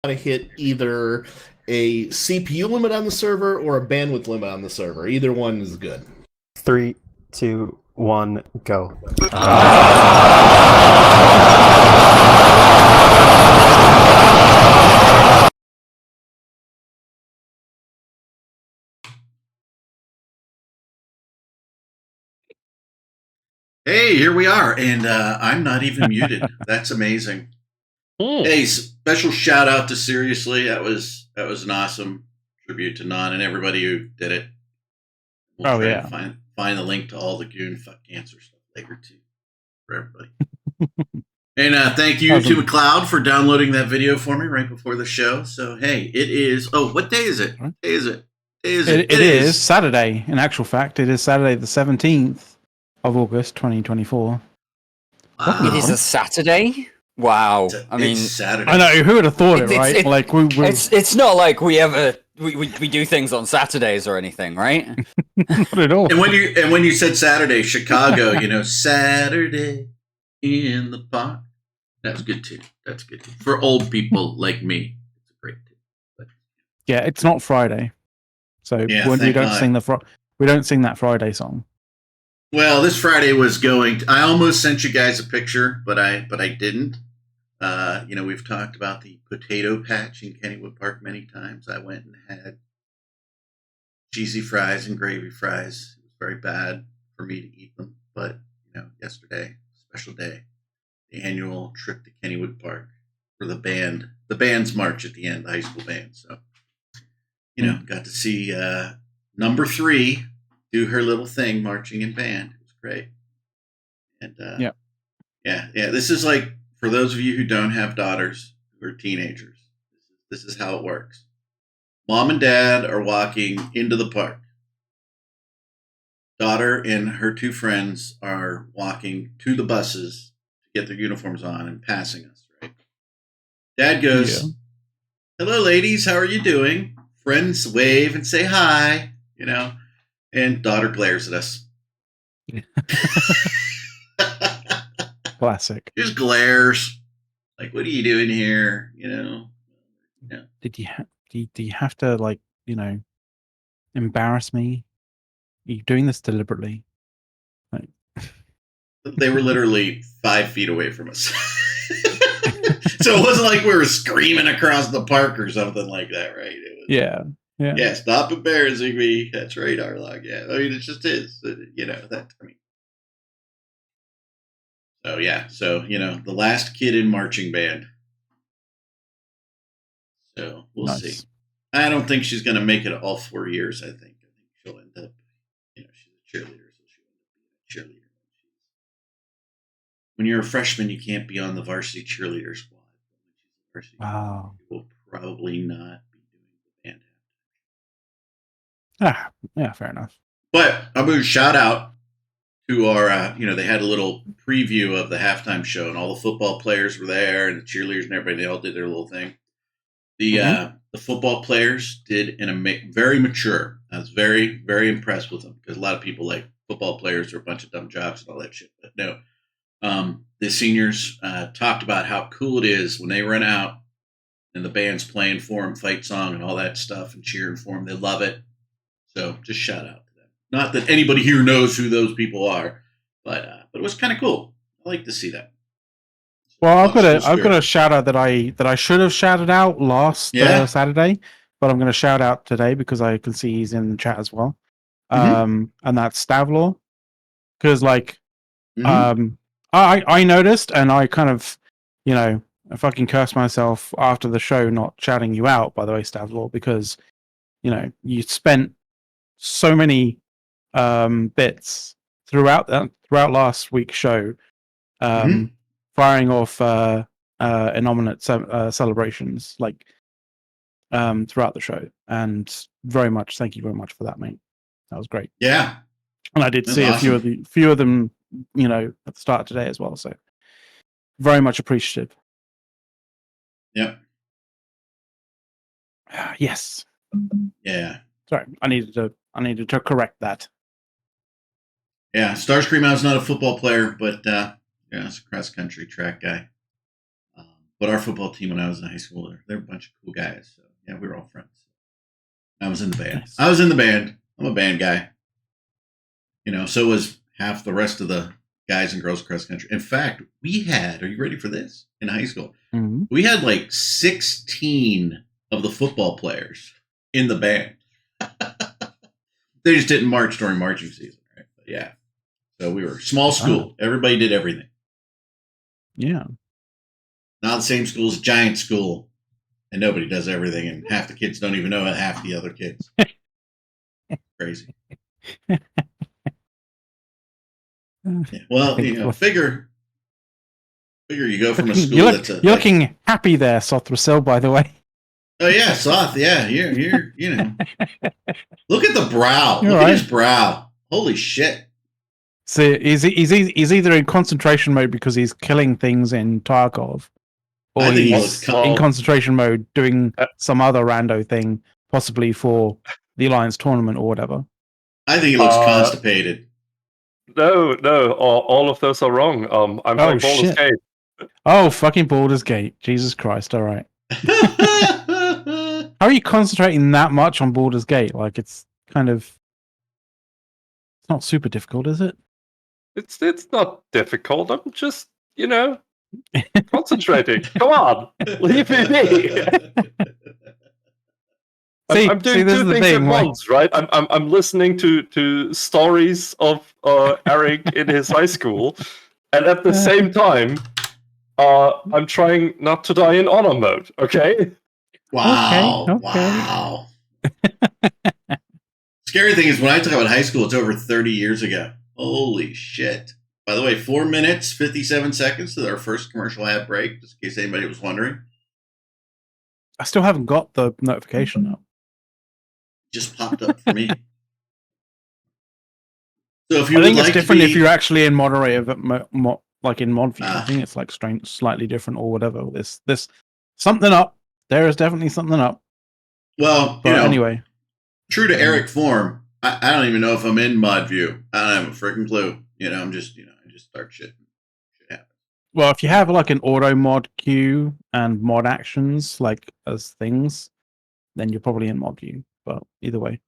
to hit either a CPU limit on the server or a bandwidth limit on the server. Either one is good. 3, 2, 1, go. Hey, here we are, and I'm not even muted. That's amazing. Hey, special shout out to Seriously. That was an awesome tribute to Non and everybody who did it. We'll try to find the link to all the Goon Fuck Cancer stuff later too for everybody. And thank you to McLeod for downloading that video for me right before the show. So hey, it is. Oh, what day is it? What day is it? It is Saturday. In actual fact, it is Saturday the 17th of August, 2024. It is a Saturday. Wow. I mean, Saturday. I know. Who would have thought it, right? Like it's not like we ever we do things on Saturdays or anything, right? Not at all. And when you said Saturday, Chicago, Saturday in the park. That's good too. That's good too. For old people like me, it's a great too. But, yeah, it's not Friday, so when we don't sing we don't sing that Friday song. Well, this Friday was going. I almost sent you guys a picture, but I didn't. We've talked about the potato patch in Kennywood Park many times. I went and had cheesy fries and gravy fries. It was very bad for me to eat them, but yesterday, special day, the annual trip to Kennywood Park for the band's march at the end, the high school band. So, got to see number 3 do her little thing, marching in band. It was great. And yeah. This is like, for those of you who don't have daughters who are teenagers, this is how it works. Mom and dad are walking into the park. Daughter and her 2 friends are walking to the buses to get their uniforms on and passing us, right? Dad goes, "Hello, ladies. How are you doing?" Friends wave and say hi, and daughter glares at us. Classic. Just glares. Like, what are you doing here? Do you have to embarrass me? Are you doing this deliberately? They were literally 5 feet away from us. So it wasn't like we were screaming across the park or something like that, right? It was, yeah, stop embarrassing me. That's right, Arlog. Yeah, I mean, it just is. So the last kid in marching band. So we'll see. I don't think she's going to make it all 4 years. I think she'll end up, she's a cheerleader, so she'll end up being a cheerleader. When you're a freshman, you can't be on the varsity cheerleader squad. Wow. You will probably not be doing the band. Yeah, fair enough. But I'm going to shout out to our, they had a little preview of the halftime show, and all the football players were there, and the cheerleaders and everybody, they all did their little thing. The football players did very mature. I was very, very impressed with them, because a lot of people like football players are a bunch of dumb jocks and all that shit. But no, the seniors talked about how cool it is when they run out and the band's playing for them, fight song and all that stuff, and cheering for them. They love it. So just shout out to them. Not that anybody here knows who those people are, but it was kind of cool. I like to see that. Well, I've got a shout out that I should have shouted out last Saturday, but I'm going to shout out today because I can see he's in the chat as well. And that's Stavlaw, because I noticed, and I kind of I fucking cursed myself after the show not shouting you out. By the way, Stavlaw, because you spent so many bits throughout last week's show. Firing off innominate celebrations throughout the show, and thank you very much for that, mate. That was great. Yeah, and I did see awesome. a few of them, at the start of today as well. So very much appreciative. Yep. Yes. Yeah. Sorry, I needed to correct that. Yeah, Starscream. I was not a football player, but. Yeah, it's a cross-country track guy. But our football team when I was in high school, they're a bunch of cool guys. So yeah, we were all friends. I was in the band. Nice. I was in the band. I'm a band guy. So was half the rest of the guys and girls cross country. In fact, we had, are you ready for this? In high school, we had like 16 of the football players in the band. They just didn't march during marching season, right? But yeah. So we were small school. Everybody did everything. Yeah. Not the same school as giant school. And nobody does everything. And half the kids don't even know half the other kids. Crazy. Yeah. Well, figure you go from a school you're looking happy there, Sothrasil, by the way. Oh yeah, Soth. Yeah, you're Look at the brow. You're Look right. at his brow. Holy shit. So he's either in concentration mode because he's killing things in Tarkov, or I think he he's looks in concentration mode doing some other rando thing, possibly for the Alliance tournament or whatever. I think he looks constipated. No, all of those are wrong. I'm playing Baldur's shit. Gate. Oh, fucking Baldur's Gate. Jesus Christ, alright. How are you concentrating that much on Baldur's Gate? Like, it's kind of... It's not super difficult, is it? It's not difficult. I'm just, concentrating. Come on, leave me be. I'm doing two things at once, right? I'm listening to stories of Erik in his high school, and at the same time, I'm trying not to die in honor mode. Okay. Wow. Okay. Wow. Scary thing is when I talk about high school, it's over 30 years ago. Holy shit. By the way, 4 minutes, 57 seconds to our first commercial ad break, just in case anybody was wondering. I still haven't got the notification up. Just popped up for me. So if you I think would it's like different to be, if you're actually in moderator, like in mod view. I Ah. think it's like slightly different or whatever. This something up. There is definitely something up. well, But anyway, true to Erik form, I don't even know if I'm in mod view. I don't have a freaking clue. I'm just, I just start shit. Shit happens. well, if you have like an auto mod queue and mod actions like as things, then you're probably in mod view. But either way,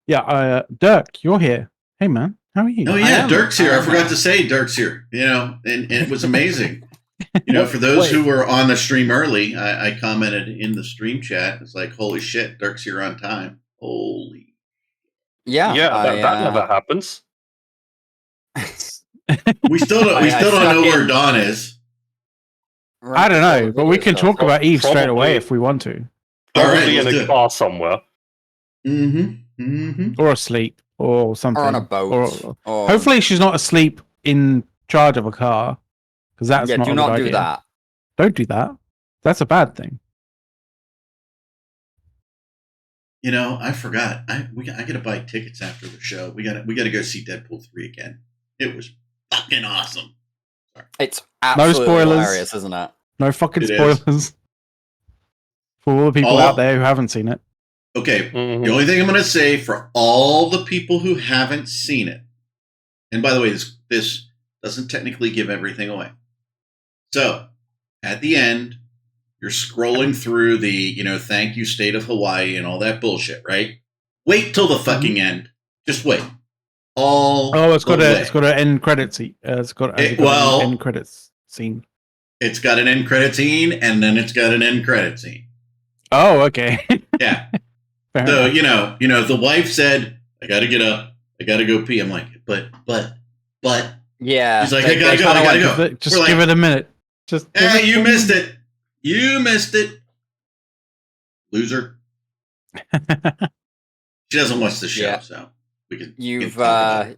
yeah. Dirk, you're here. Hey man, how are you? Oh yeah, Dirk's here. I forgot to say Dirk's here. And it was amazing. For those who were on the stream early, I commented in the stream chat. It's like, holy shit, Dirk's here on time. Holy. Yeah. That never happens. We still don't know where Dawn is. I don't know, but we can talk about Eve straight away if we want to. All right, Probably in a car somewhere. Or asleep or something. Or on a boat. Or... Hopefully she's not asleep in charge of a car. Because that's not do a not good do idea. that. Don't do that. That's a bad thing. I forgot. I gotta buy tickets after the show. We gotta go see Deadpool 3 again. It was fucking awesome. Sorry. It's absolutely hilarious, isn't it? No fucking spoilers. For all the people out there who haven't seen it. Okay, The only thing I'm going to say for all the people who haven't seen it, and by the way, this doesn't technically give everything away. So, at the end, you're scrolling through the, thank you, State of Hawaii, and all that bullshit, right? Wait till the fucking end. Just wait. It's got an end credit scene. It's got an end credits scene. It's got an end credit scene, and then it's got an end credit scene. Oh, okay. Yeah. So, the wife said, I got to get up. I got to go pee. I'm like, but. Yeah. She's like, I got to go. Just give it a minute. You missed it. You missed it. Loser. She doesn't watch the show, so we can. You've got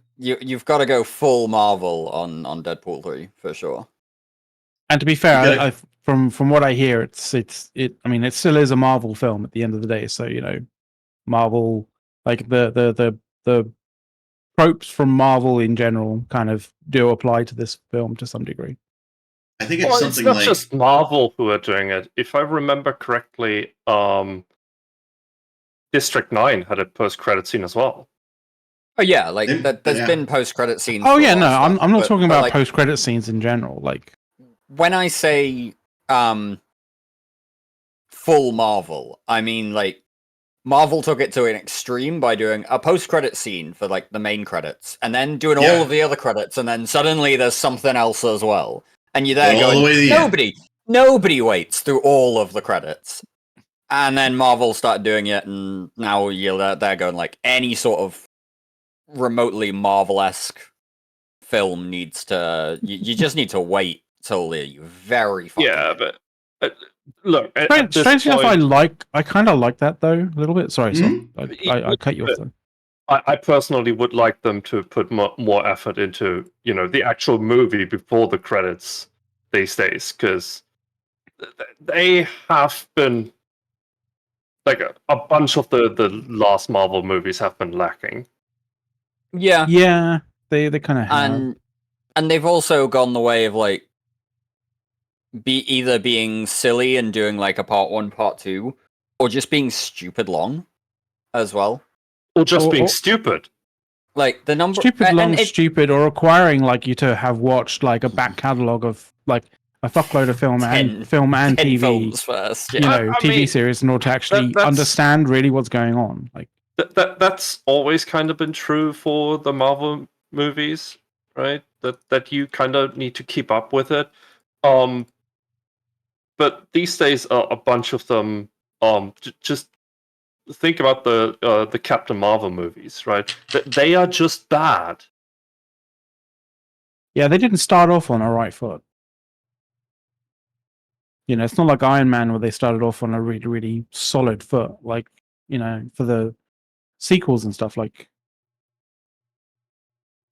to go full Marvel on Deadpool 3 for sure. And to be fair, from what I hear, it still is a Marvel film at the end of the day. So Marvel, like the tropes from Marvel in general, kind of do apply to this film to some degree. I think it's something not just Marvel who are doing it. If I remember correctly, District 9 had a post-credit scene as well. Oh yeah, like there's Yeah. been post-credit scenes. Oh for a yeah, lot no, of I'm stuff, not but- talking but, about like, post-credit scenes in general. Like, when I say full Marvel, I mean like Marvel took it to an extreme by doing a post-credit scene for like the main credits, and then doing Yeah. all of the other credits, and then suddenly there's something else as well, and you're there All going, the way to the end. nobody waits through all of the credits, and then Marvel started doing it, and now you're there going like any sort of remotely Marvel-esque film needs to, you just need to wait till the very fucking Yeah, end. but look, at this strange enough, point, I kind of like that though a little bit. Sorry, Mhm. I cut you off though. I personally would like them to put more effort into, the actual movie before the credits these days, because they have been like a bunch of the last Marvel movies have been lacking. Yeah, Yeah, they kind of have. and they've also gone the way of like either being silly and doing like a part 1, part 2, or just being stupid long as well. Or just being Or- stupid. Like the number Stupid, and long, it- stupid, or requiring like you to have watched like a back catalog of like a fuckload of film 10 and 10 TV, films first. you Yeah. know, I TV mean, series in order to actually that's- understand really what's going on. Like, That's always kind of been true for the Marvel movies, right? That you kind of need to keep up with it. But these days, a bunch of them, just think about the Captain Marvel movies, right? They are just bad. yeah, they didn't start off on a right foot. You know, it's not like Iron Man where they started off on a really, really solid foot. Like, you know, for the sequels and stuff. Like,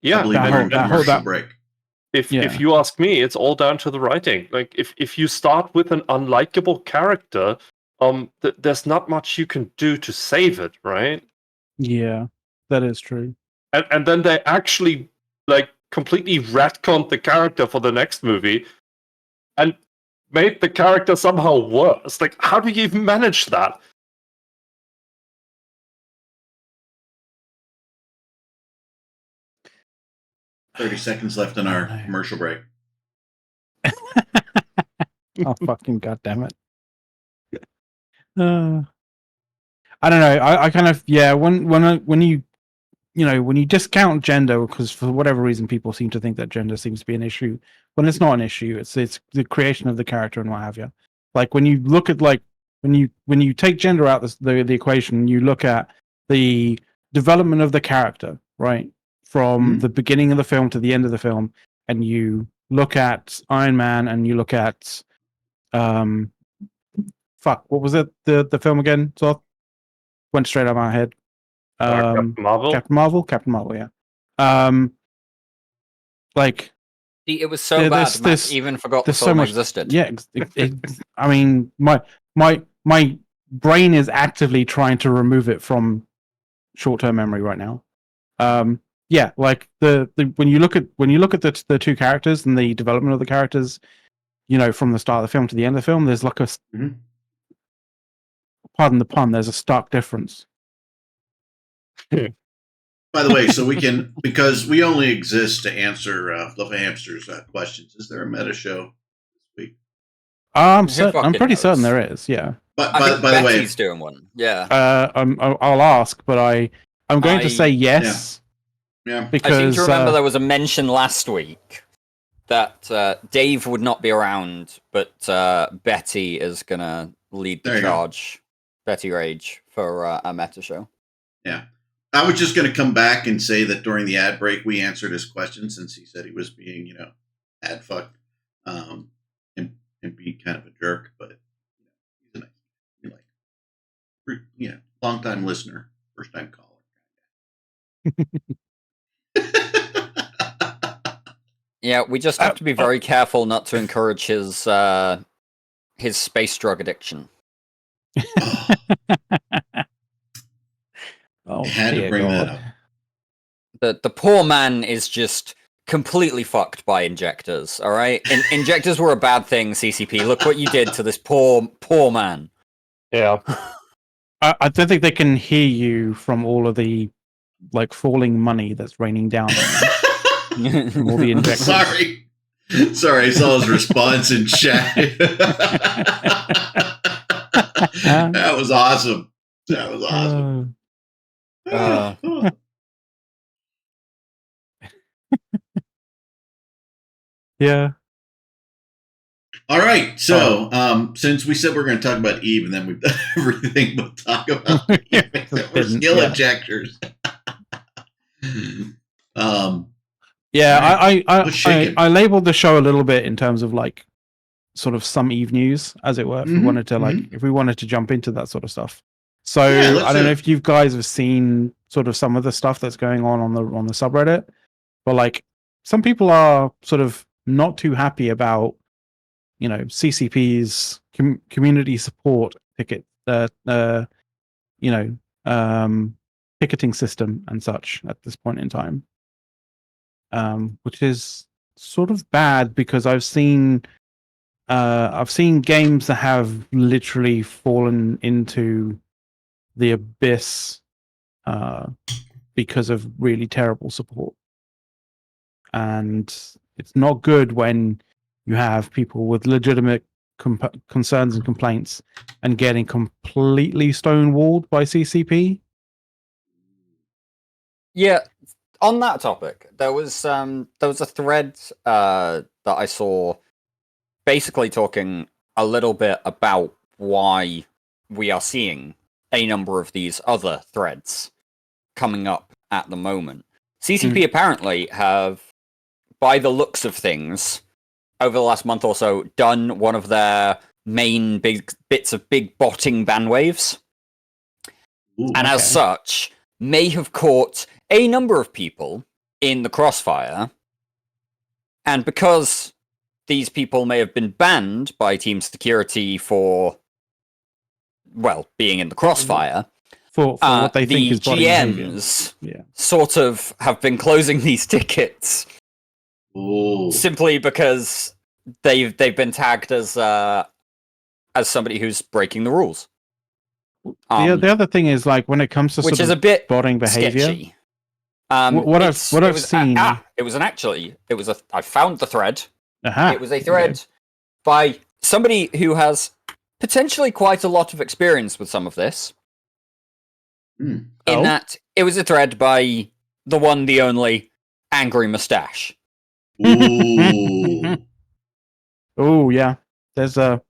I Yeah, believe that during whole- the that whole- commercial that- break. if Yeah. you ask me, it's all down to the writing. Like if you start with an unlikable character, there's not much you can do to save it, right? yeah, that is true. And then they actually like completely retconned the character for the next movie and made the character somehow worse. Like, how do you even manage that? "30 seconds left on our No. commercial break." Oh, fucking goddamn it. I don't know. I kind of, yeah, when you discount gender, because for whatever reason people seem to think that gender seems to be an issue, when it's not an issue, it's the creation of the character and what have you. Like when you look at like when you take gender out the equation, you look at the development of the character, right, from Mhm. the beginning of the film to the end of the film, and you look at Iron Man and you look at what was it, the film again? So went straight out of my head. Captain Marvel? Captain Marvel, yeah. Like, See, it was so There- bad, there's Matt this- even forgot the there's so film much existed. yeah, I mean, my brain is actively trying to remove it from short-term memory right now. Yeah, like the when you look at the two characters and the development of the characters, you know, from the start of the film to the end of the film, there's like Mhm. pardon the pun, there's a stark difference. By the way, so we can, because we only exist to answer Fluffy Hamster's questions. Is there a meta show this week? I'm Who I'm fucking pretty certain knows? there is. Yeah. But I think by the way, Betty's doing one. Yeah. I'll ask, but I'm going to say yes yeah, I because seem to remember there was a mention last week that Dave would not be around, but Betty is gonna lead There the you go. charge. Betty Rage for a meta show. yeah. I was just going to come back and say that during the ad break, we answered his question since he said he was being, ad fucked, and being kind of a jerk. But he's a nice, long time listener, first time caller. Yeah, we just have to be very careful not to encourage his space drug addiction. Oh, I had to dear bring that God. The poor man is just completely fucked by injectors. All right, injectors were a bad thing. CCP, look what you did to this poor man. Yeah. I don't think they can hear you from all of the like falling money that's raining down on them from all the injectors. Sorry, I saw his response in chat. That was awesome. That was awesome. Yeah. All right. So, since we said we're going to talk about Eve, and then we've done everything but talk about Eve, except for skill injectors. I labeled the show a little bit in terms of like sort of some Eve news, as it were. If we wanted to if we wanted to jump into that sort of stuff. So I don't know if you guys have seen sort of some of the stuff that's going on the subreddit, but like some people are sort of not too happy about, you know, CCP's community support ticket, ticketing system and such at this point in time, which is sort of bad because I've seen games that have literally fallen into the abyss because of really terrible support, and it's not good when you have people with legitimate concerns and complaints and getting completely stonewalled by CCP. Yeah, on that topic, there was a thread that I saw basically talking a little bit about why we are seeing a number of these other threads coming up at the moment. CCP apparently have, by the looks of things, over the last month or so, done one of their main big bits of big botting ban waves. And as such, may have caught a number of people in the crossfire. And because these people may have been banned by Team Security for, well, being in the crossfire, for what they think is botting GMs sort of have been closing these tickets simply because they've been tagged as somebody who's breaking the rules. The other thing is, like, when it comes to which sort is of a bit botting behavior, sketchy. What I've seen, I found the thread. It was a thread by somebody who has potentially quite a lot of experience with some of this. In that, it was a thread by the one, the only Angry Mustache. Ooh. Oh yeah, there's a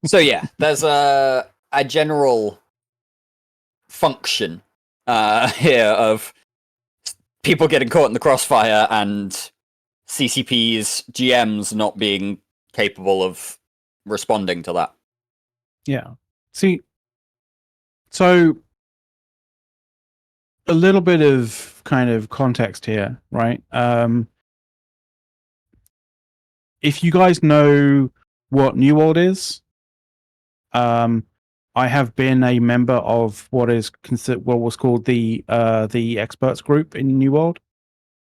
So yeah, there's a general function here of people getting caught in the crossfire and CCP's GMs not being capable of responding to that. Yeah. See, so a little bit of kind of context here, right? If you guys know what New World is, I have been a member of what was called the experts group in New World.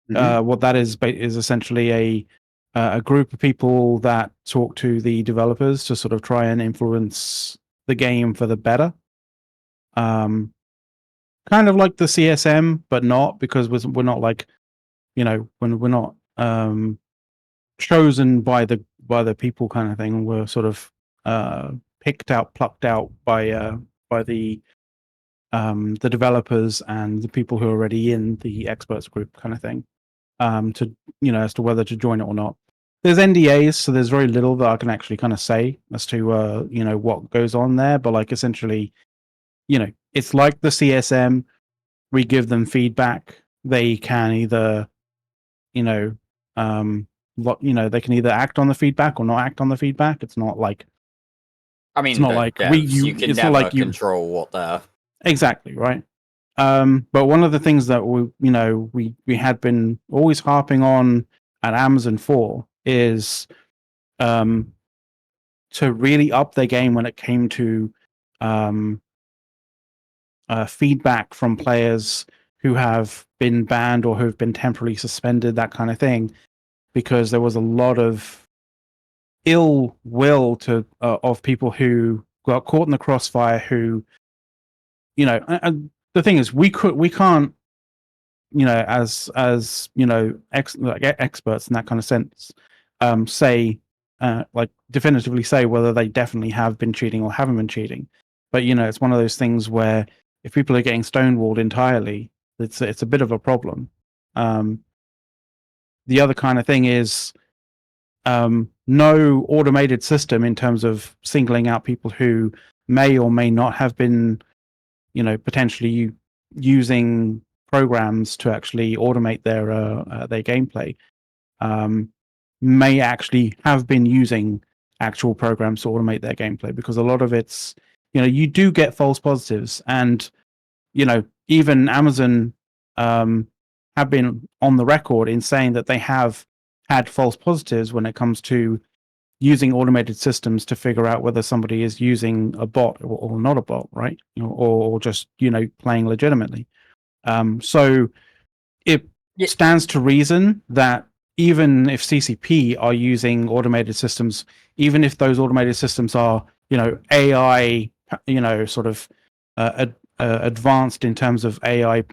What that is essentially a group of people that talk to the developers to sort of try and influence the game for the better. Kind of like the CSM, but not, because we're not like, you know, when we're not chosen by the people kind of thing. We're sort of plucked out by the developers and the people who are already in the experts group kind of thing, to, you know, as to whether to join it or not. There's NDAs, so there's very little that I can actually kind of say as to you know, what goes on there. But like, essentially, you know, it's like the CSM. We give them feedback. They can either, you know, they can either act on the feedback or not act on the feedback. It's not like, I mean, it's not like you can never control what they're exactly right. But one of the things that we had been always harping on at Amazon for is to really up their game when it came to feedback from players who have been banned or who have been temporarily suspended, that kind of thing, because there was a lot of ill will of people who got caught in the crossfire who, you know, and the thing is, we can't, you know, as you know, experts in that kind of sense, say like definitively say whether they definitely have been cheating or haven't been cheating. But you know, it's one of those things where if people are getting stonewalled entirely, it's a bit of a problem. The other kind of thing is no automated system in terms of singling out people who may or may not have been, you know, potentially using programs to actually automate their gameplay, may actually have been using actual programs to automate their gameplay, because a lot of it's, you know, you do get false positives, and you know, even Amazon have been on the record in saying that they have had false positives when it comes to using automated systems to figure out whether somebody is using a bot or not a bot, right? You know, or just, you know, playing legitimately. So it stands to reason that even if CCP are using automated systems, even if those automated systems are, you know, AI, you know, sort of advanced in terms of AI,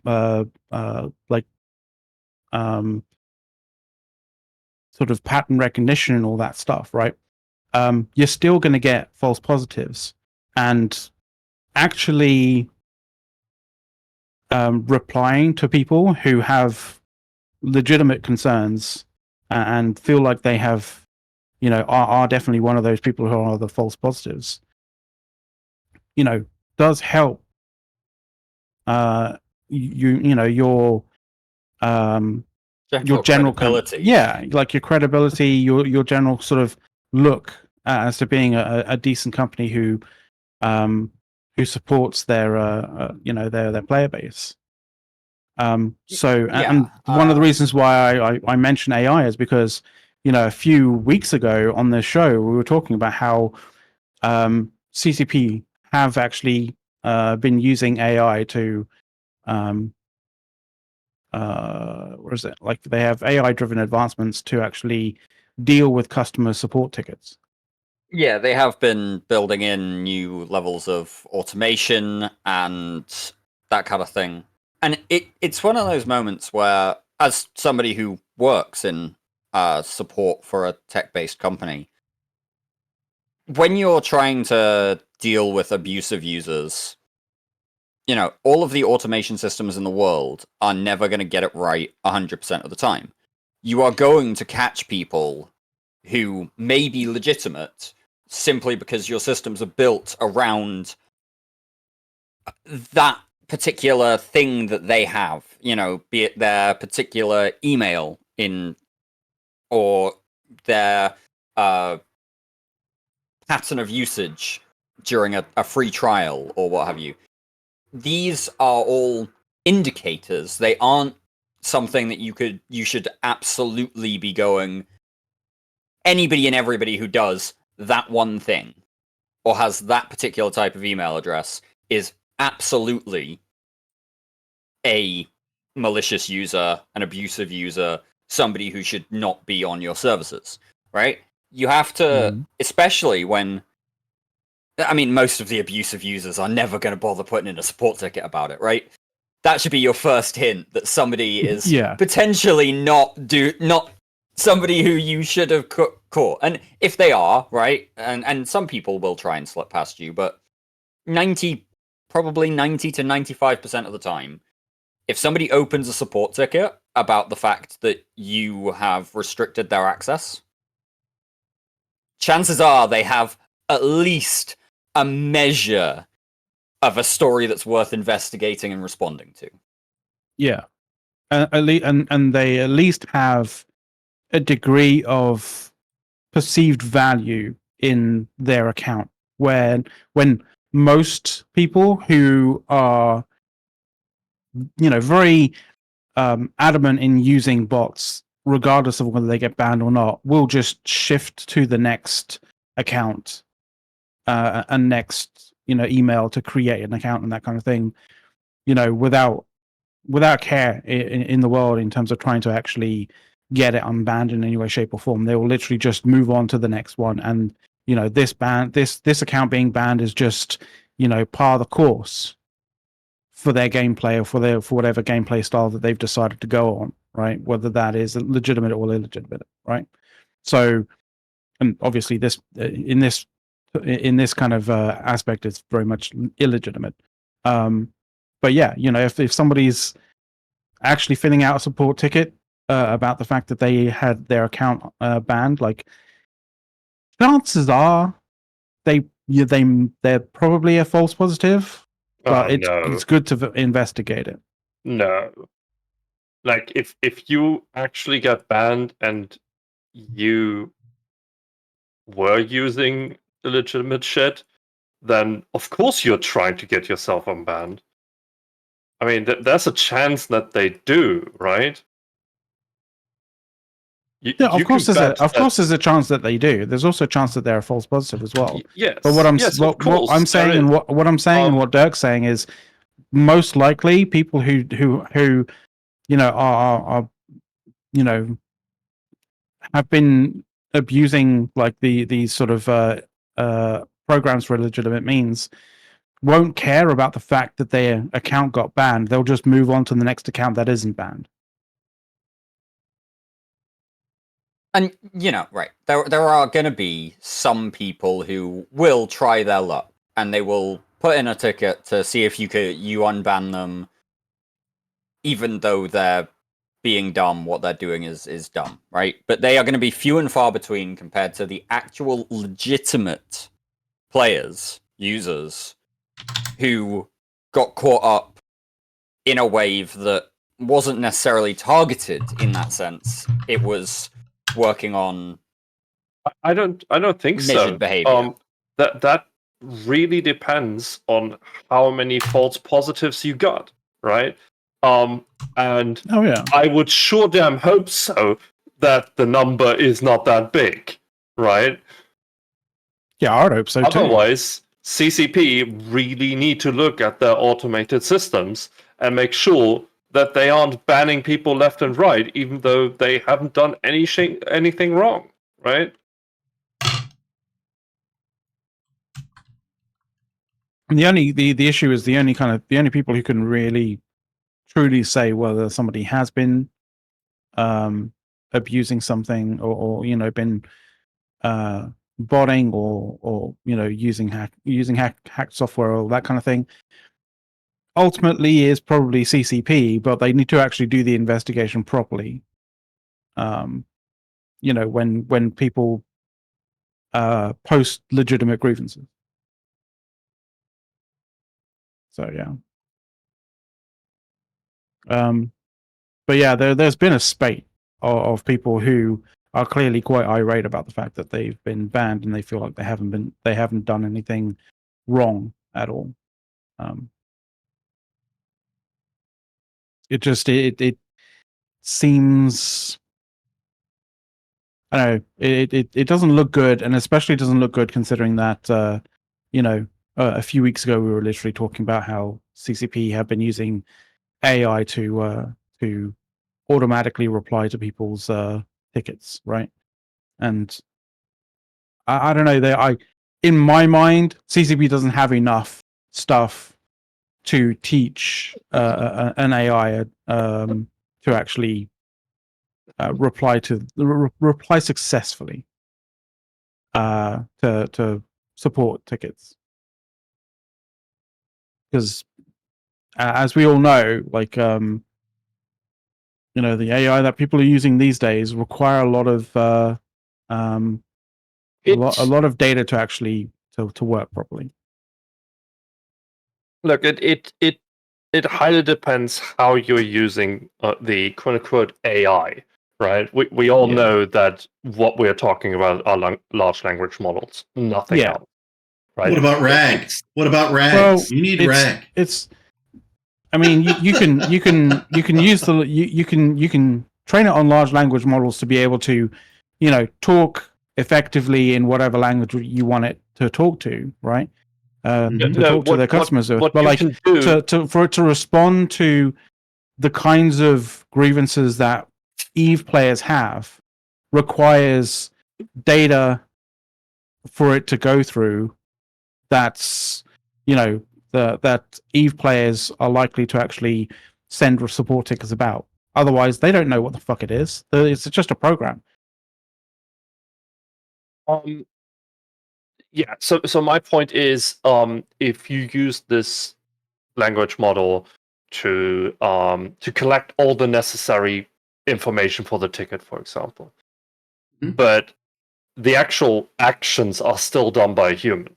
sort of pattern recognition and all that stuff, right? You're still going to get false positives, and actually replying to people who have legitimate concerns and feel like they have, you know, are definitely one of those people who are the false positives, you know, does help you know, your general credibility. like your credibility, your general sort of look as to being a decent company who supports their you know, their player base. So and one of the reasons why I mention AI is because, you know, a few weeks ago on the show we were talking about how CCP have actually been using AI to what is it, like they have AI driven advancements to actually deal with customer support tickets. Yeah, they have been building in new levels of automation and that kind of thing. And it's one of those moments where, as somebody who works in support for a tech-based company, when you're trying to deal with abusive users, you know, all of the automation systems in the world are never going to get it right 100% of the time. You are going to catch people who may be legitimate simply because your systems are built around that particular thing that they have, you know, be it their particular email in, or their pattern of usage during a free trial or what have you. These are all indicators. They aren't something that you should absolutely be going, anybody and everybody who does that one thing or has that particular type of email address is absolutely a malicious user, an abusive user, somebody who should not be on your services, right? You have to, especially when, I mean, most of the abusive users are never going to bother putting in a support ticket about it, right? That should be your first hint that somebody is potentially not somebody who you should have caught. And if they are, right, and some people will try and slip past you, but probably 90 to 95% of the time, if somebody opens a support ticket about the fact that you have restricted their access, chances are they have at least a measure of a story that's worth investigating and responding to. Yeah. And they at least have a degree of perceived value in their account, when most people who are, you know, very adamant in using bots, regardless of whether they get banned or not, will just shift to the next account and next, you know, email to create an account and that kind of thing, you know, without care in the world in terms of trying to actually get it unbanned in any way, shape, or form. They will literally just move on to the next one, and this account being banned is just par of the course for their gameplay or for whatever gameplay style that they've decided to go on, right? Whether that is legitimate or illegitimate, right? So, and obviously this in this kind of aspect, it's very much illegitimate. But yeah, if somebody's actually filling out a support ticket about the fact that they had their account banned, like, chances are they're probably a false positive, but it's good to investigate it. No. Like, if you actually get banned and you were using illegitimate shit, then of course you're trying to get yourself unbanned. I mean, there's a chance that they do, right? Yeah, of course there's a chance that they do. There's also a chance that they're a false positive as well. Yes. But what I'm saying and what I'm saying and what Dirk's saying is, most likely people who are have been abusing like these sort of programs for illegitimate means won't care about the fact that their account got banned. They'll just move on to the next account that isn't banned. And right, there are going to be some people who will try their luck, and they will put in a ticket to see if you unban them, even though they're being dumb. What they're doing is dumb, right? But they are going to be few and far between compared to the actual legitimate players, users, who got caught up in a wave that wasn't necessarily targeted in that sense. It was working on I don't think measured so. behavior. That really depends on how many false positives you got, right? And oh yeah, I would sure damn hope so that the number is not that big, right? Yeah, I would hope so too. Otherwise, CCP really need to look at their automated systems and make sure that they aren't banning people left and right, even though they haven't done anything wrong, right? And the issue is the only people who can really truly say whether somebody has been abusing something or been botting or using hacked software or that kind of thing, ultimately is probably CCP, but they need to actually do the investigation properly. When people post legitimate grievances. So yeah. But yeah, there's been a spate of people who are clearly quite irate about the fact that they've been banned and they feel like they haven't done anything wrong at all. It seems, I don't know, it doesn't look good, and especially doesn't look good considering that a few weeks ago we were literally talking about how CCP have been using AI to automatically reply to people's tickets, right? And I don't know, in my mind, CCP doesn't have enough stuff to teach an AI to actually reply successfully to support tickets, because as we all know, like the AI that people are using these days require a lot of a lot of data to actually to work properly. Look, it highly depends how you're using the quote unquote AI, right? We all know that what we're talking about are large language models, nothing else. Right? What about RAG? What about RAG? Well, you need RAG. I mean, you can use you can train it on large language models to be able to, talk effectively in whatever language you want it to talk to, right? To talk to their customers with. But like for it to respond to the kinds of grievances that EVE players have requires data for it to go through, that's that Eve players are likely to actually send support tickets about. Otherwise, they don't know what the fuck it is. It's just a program. Yeah. So my point is, if you use this language model to collect all the necessary information for the ticket, for example, but the actual actions are still done by a human,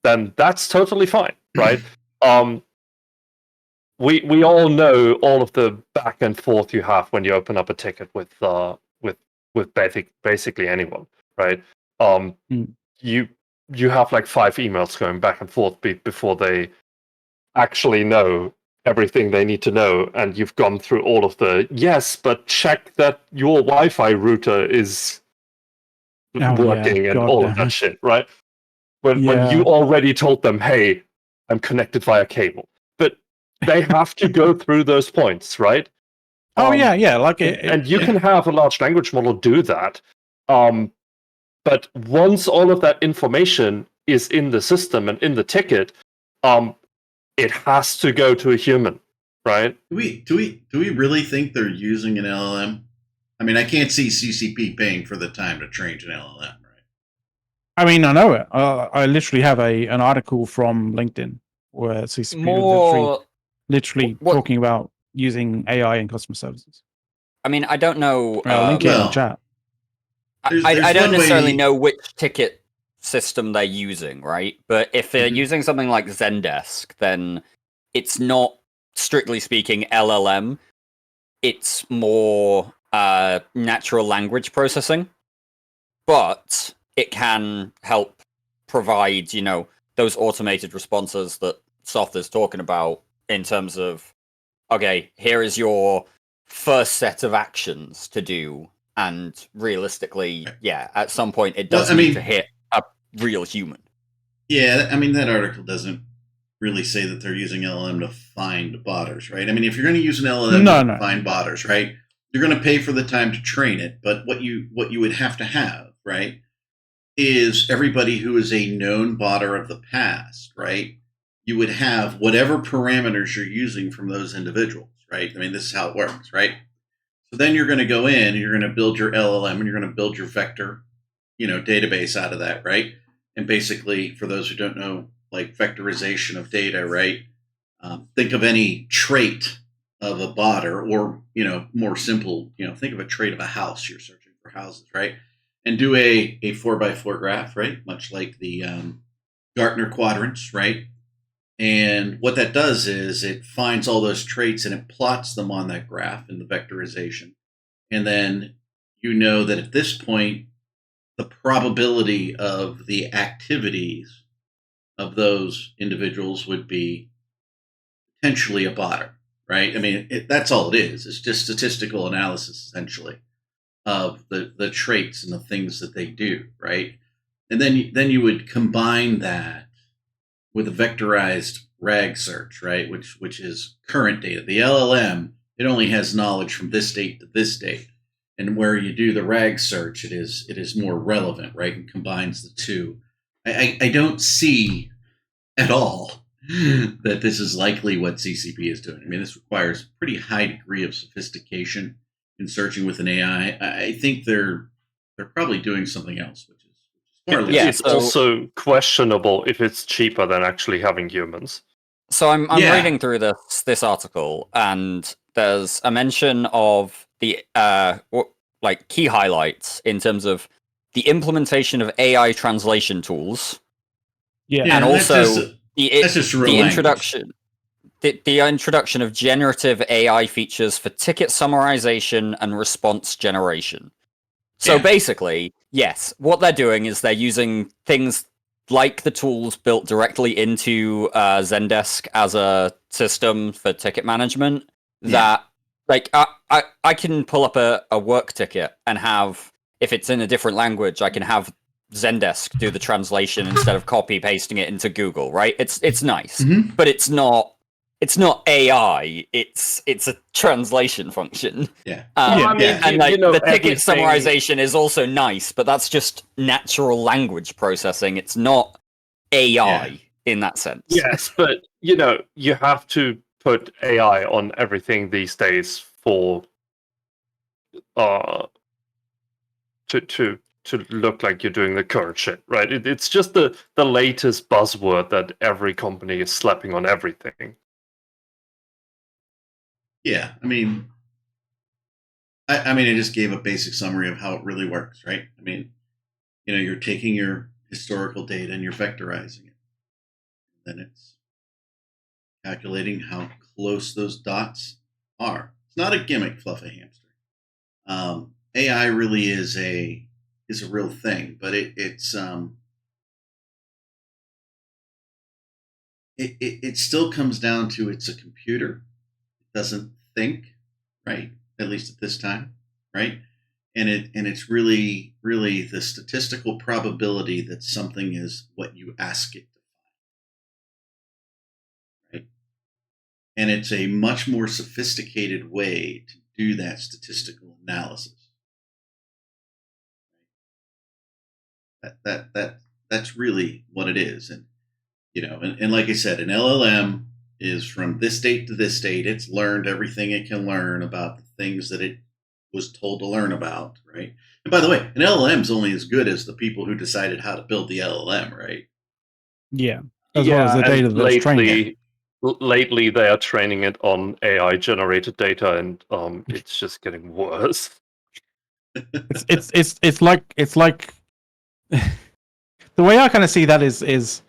then that's totally fine, right? We all know all of the back and forth you have when you open up a ticket with basically anyone, right? You have like 5 emails going back and forth before they actually know everything they need to know, and you've gone through all of the yes, but check that your Wi-Fi router is working and all of that shit, right? When you already told them, hey, I'm connected via cable. But they have to go through those points, right? And you can have a large language model do that. But once all of that information is in the system and in the ticket, it has to go to a human, right? Do we really think they're using an LLM? I mean, I can't see CCP paying for the time to train an LLM, right? I mean, I know it. I literally have an article from LinkedIn where CCP was literally talking about using AI in customer services. I mean, I don't know. Link it in the chat. I don't necessarily know which ticket system they're using, right? But if they're using something like Zendesk, then it's not, strictly speaking, LLM. It's more natural language processing. But it can help provide, those automated responses that Soth is talking about in terms of, okay, here is your first set of actions to do. And realistically, at some point it does need to hit a real human. Yeah, I mean, that article doesn't really say that they're using LLM to find botters, right? I mean, if you're going to use an LLM to find botters, right, you're going to pay for the time to train it. But what you would have to have, right, is everybody who is a known botter of the past, right? You would have whatever parameters you're using from those individuals, right? I mean, this is how it works, right? So then you're going to go in and you're going to build your LLM and you're going to build your vector, database out of that, right? And basically, for those who don't know, like vectorization of data, right? Think of any trait of a botter, or more simple, think of a trait of a house. You're searching for houses, right? And do a 4x4 graph, right? Much like the Gartner quadrants, right? And what that does is it finds all those traits and it plots them on that graph in the vectorization. And then you know that at this point, the probability of the activities of those individuals would be potentially a botter, right? I mean, that's all it is. It's just statistical analysis, essentially, of the traits and the things that they do, right? And then you would combine that with a vectorized RAG search, right? Which is current data. The LLM, it only has knowledge from this date to this date. And where you do the RAG search, it is more relevant, right? And combines the two. I don't see at all that this is likely what CCP is doing. I mean, this requires a pretty high degree of sophistication in searching with an AI. I think they're probably doing something else, which is it's also questionable if it's cheaper than actually having humans. So I'm reading through this article, and there's a mention of the key highlights in terms of the implementation of AI translation tools. And also the introduction. The introduction of generative AI features for ticket summarization and response generation. So basically, yes, what they're doing is they're using things like the tools built directly into Zendesk as a system for ticket management. That, I can pull up a work ticket and have, if it's in a different language, I can have Zendesk do the translation instead of copy pasting it into Google, right? It's nice, but it's not it's not AI. It's a translation function. Yeah. Well, I mean, And like the ticket everything- summarization is also nice, but that's just natural language processing. It's not AI in that sense. Yes, but you have to put AI on everything these days for to look like you're doing the current shit, right? It's just the latest buzzword that every company is slapping on everything. Yeah, I mean, I just gave a basic summary of how it really works, right? I mean, you're taking your historical data and you're vectorizing it. Then it's calculating how close those dots are. It's not a gimmick, Fluffy Hamster. AI really is a real thing, but it still comes down to it's a computer. It doesn't think, right? At least at this time, right? And it's really the statistical probability that something is what you ask it to find, right? And it's a much more sophisticated way to do that statistical analysis. That's really what it is. And and like I said, an LLM is from this date to this date. It's learned everything it can learn about the things that it was told to learn about, right? And by the way, an LLM is only as good as the people who decided how to build the LLM, right? Yeah, as well as the data that's trained it. Lately, they are training it on AI-generated data, and it's just getting worse. It's like the way I kind of see that is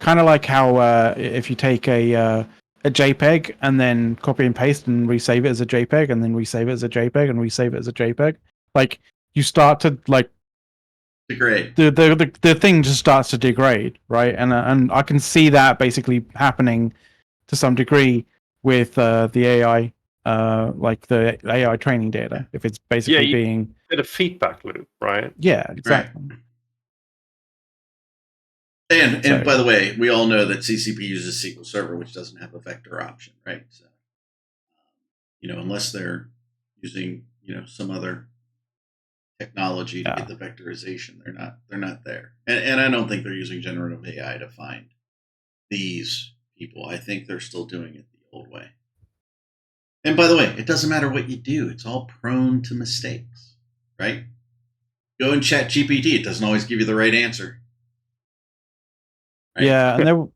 kind of like how if you take a JPEG and then copy and paste and resave it as a JPEG and then resave it as a JPEG and resave it as a JPEG, like you start to like degrade. The thing just starts to degrade, right? And I can see that basically happening to some degree with the AI, like the AI training data. If it's basically being a feedback loop, right? Yeah, exactly. Right. And by the way, we all know that CCP uses SQL Server, which doesn't have a vector option, right? So, unless they're using, some other technology to get the vectorization, they're not there. And I don't think they're using generative AI to find these people. I think they're still doing it the old way. And by the way, it doesn't matter what you do; it's all prone to mistakes, right? Go and chat GPT; it doesn't always give you the right answer. Right? Yeah, and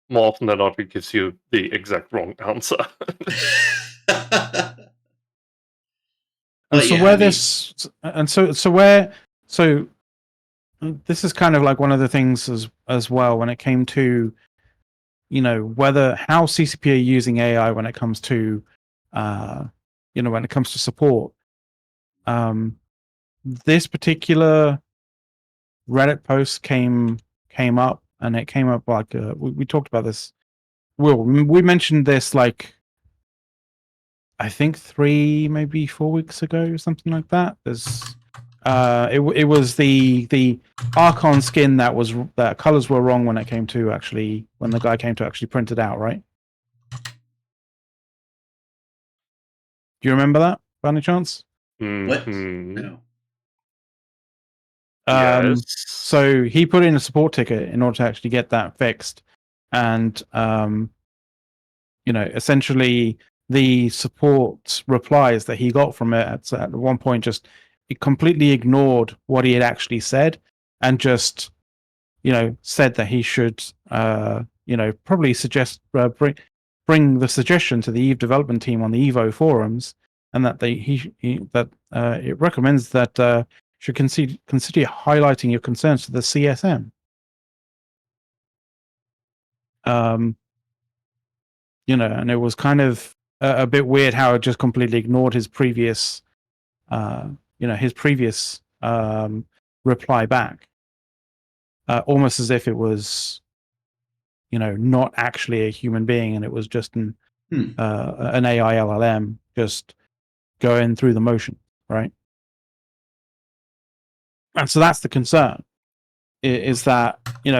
more often than not, it gives you the exact wrong answer. This is kind of like one of the things as well when it came to how CCP are using AI when it comes to when it comes to support. This particular Reddit post came up, and it came up like we talked about this. We mentioned this like I think 3, maybe 4 weeks ago, or something like that. There's it was the Archon skin that colors were wrong when the guy came to actually print it out, right? Do you remember that by any chance? What? No. Yes. So he put in a support ticket in order to actually get that fixed, and essentially the support replies that he got from it at one point just completely ignored what he had actually said, and just said that he should probably suggest bring the suggestion to the Eve development team on the Evo forums, and that it recommends that should consider highlighting your concerns to the CSM. And it was kind of a bit weird how it just completely ignored his previous reply back, almost as if it was not actually a human being, and it was just an AI LLM just going through the motion, right? And so that's the concern, is that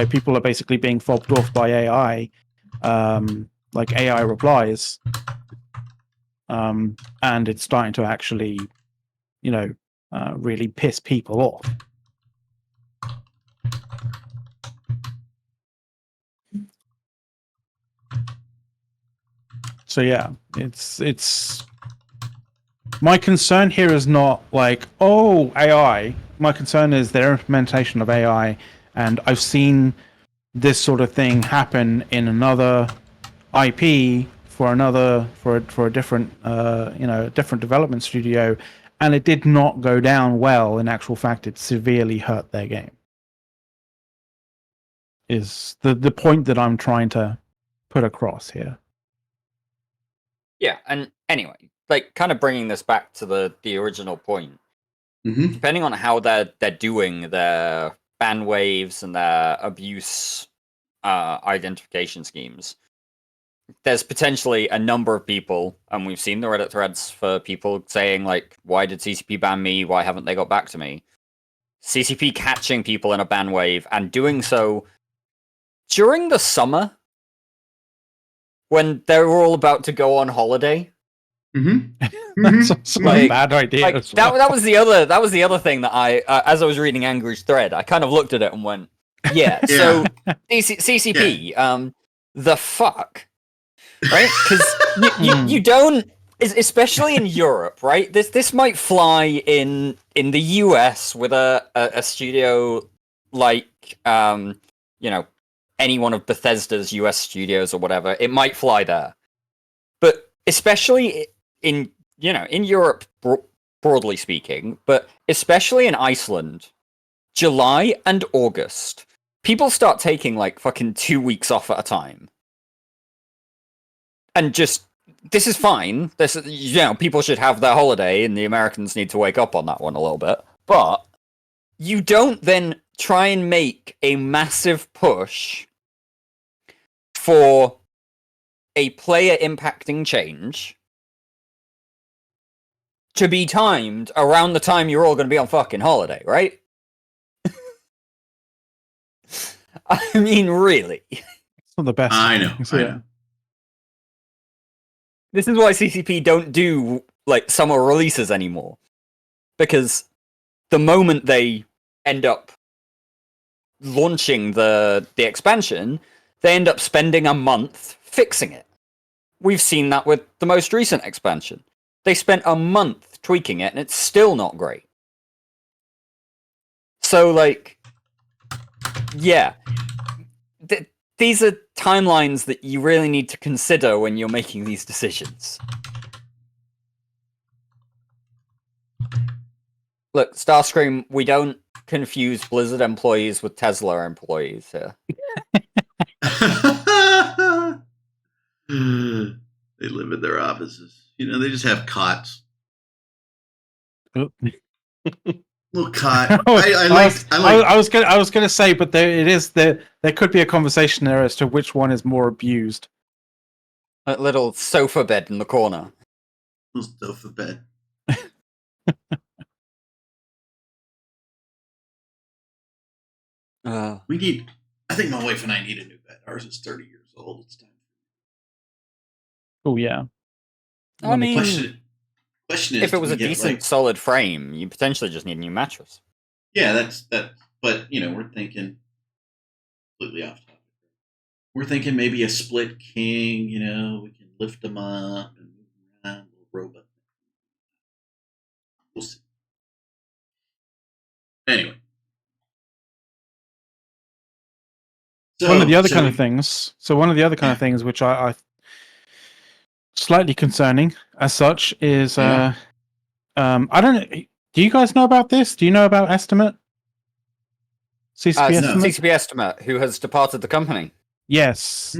people are basically being fobbed off by AI, like AI replies, and it's starting to actually really piss people off. So yeah, it's my concern here is not like, oh, AI. My concern is their implementation of AI, and I've seen this sort of thing happen in another IP for a different different development studio, and it did not go down well. In actual fact, it severely hurt their game. Is the point that I'm trying to put across here. Yeah, and anyway, like kind of bringing this back to the original point. Mm-hmm. Depending on how they're doing their ban waves and their abuse identification schemes, there's potentially a number of people, and we've seen the Reddit threads for people saying like, "Why did CCP ban me? Why haven't they got back to me?" CCP catching people in a ban wave and doing so during the summer when they were all about to go on holiday. Mm-hmm. That's also a bad idea. Like, as well. that was the other thing that I, as I was reading Angry's thread, I kind of looked at it and went, "Yeah." So CCP, the fuck, right? Because you don't, especially in Europe, right? This might fly in the US with a studio like any one of Bethesda's US studios or whatever. It might fly there, but especially in Europe, broadly speaking, but especially in Iceland, July and August, people start taking like fucking 2 weeks off at a time. And just, this is fine. This, people should have their holiday, and the Americans need to wake up on that one a little bit. But you don't then try and make a massive push for a player impacting change to be timed around the time you're all going to be on fucking holiday, right? I mean, really. It's not the best. I know. This is why CCP don't do like summer releases anymore, because the moment they end up launching the expansion, they end up spending a month fixing it. We've seen that with the most recent expansion. They spent a month tweaking it, and it's still not great. So, like, yeah. These are timelines that you really need to consider when you're making these decisions. Look, Starscream, we don't confuse Blizzard employees with Tesla employees here. They live in their offices. They just have cots. Oh. Little cot. I was gonna say, but there could be a conversation there as to which one is more abused. A little sofa bed in the corner. Little sofa bed. I think my wife and I need a new bed. Ours is 30 years old. It's time. Oh yeah. I mean, question is, if it was a decent, solid frame, you potentially just need a new mattress. Yeah, that's. But we're thinking completely off topic. We're thinking maybe a split king. We can lift them up and move them around, little robot. We'll see. Anyway. One of the other kind of things which I slightly concerning as such is I don't know. Do you guys know about this? Do you know about Estimate? CCP Estimate? CCP Estimate, who has departed the company. Yes.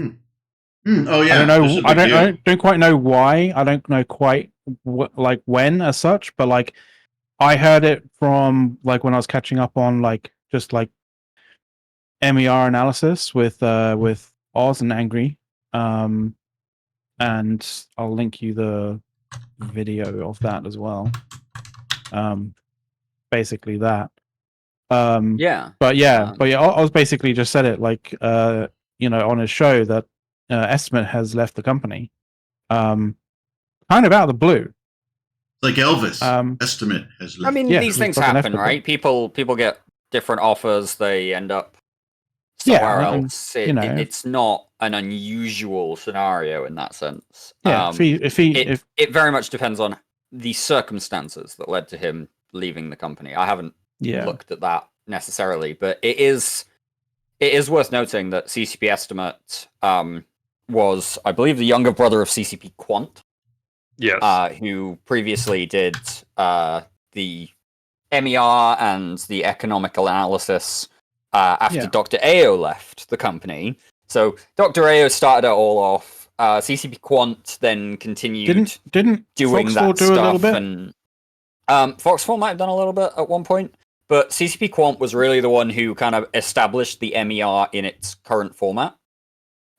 Oh yeah. I don't quite know why. I don't know quite when as such, but like I heard it from like when I was catching up on like just like MER analysis with Oz and Angry, and I'll link you the video of that as well. Basically that, Yeah. But yeah, I was basically just said it like on his show that Estimate has left the company, kind of out of the blue. Like Elvis, Estimate has left. I mean, these things happen, right? People get different offers. They end up somewhere else. It's not an unusual scenario in that sense. Yeah, it very much depends on the circumstances that led to him leaving the company. I haven't looked at that necessarily, but it is worth noting that CCP Estimate was, I believe, the younger brother of CCP Quant. Yes. Who previously did the MER and the economical analysis after Dr. Ao left the company. So Dr. Ao started it all off. CCP Quant then continued didn't doing Foxfall that do stuff. A little bit? And Foxfall might have done a little bit at one point, but CCP Quant was really the one who kind of established the MER in its current format.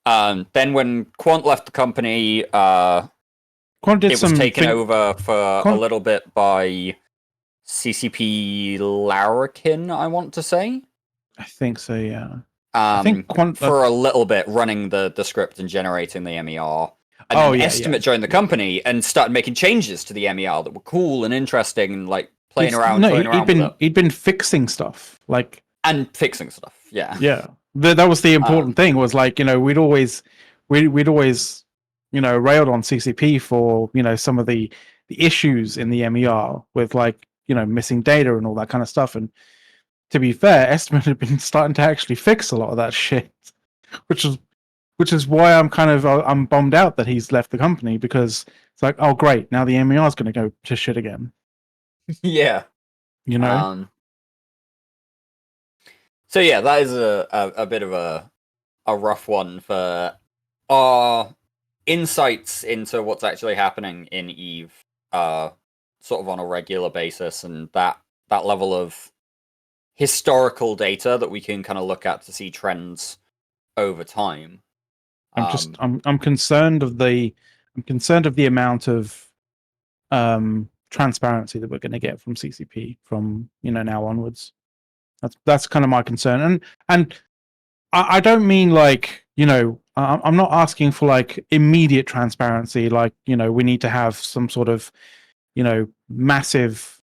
Then when Quant left the company, it was taken over for a little bit by CCP Larrikin, I want to say. I think so, yeah. I think for a little bit running the script and generating the MER. And then Estimate joined the company and started making changes to the MER that were cool and interesting and like playing around with it. He'd been fixing stuff. And fixing stuff, yeah. Yeah. That was the important thing, was like, we'd always railed on CCP for, some of the issues in the MER with missing data and all that kind of stuff. And to be fair, Estimate had been starting to actually fix a lot of that shit, which is why I'm bummed out that he's left the company, because it's like, oh great, now the MER is going to go to shit again. Yeah. So yeah, that is a bit of a rough one for our insights into what's actually happening in EVE, sort of on a regular basis, and that level of historical data that we can kind of look at to see trends over time. I'm concerned of the amount of transparency that we're going to get from CCP from now onwards. That's kind of my concern, and I don't mean I'm not asking for immediate transparency, we need to have some sort of massive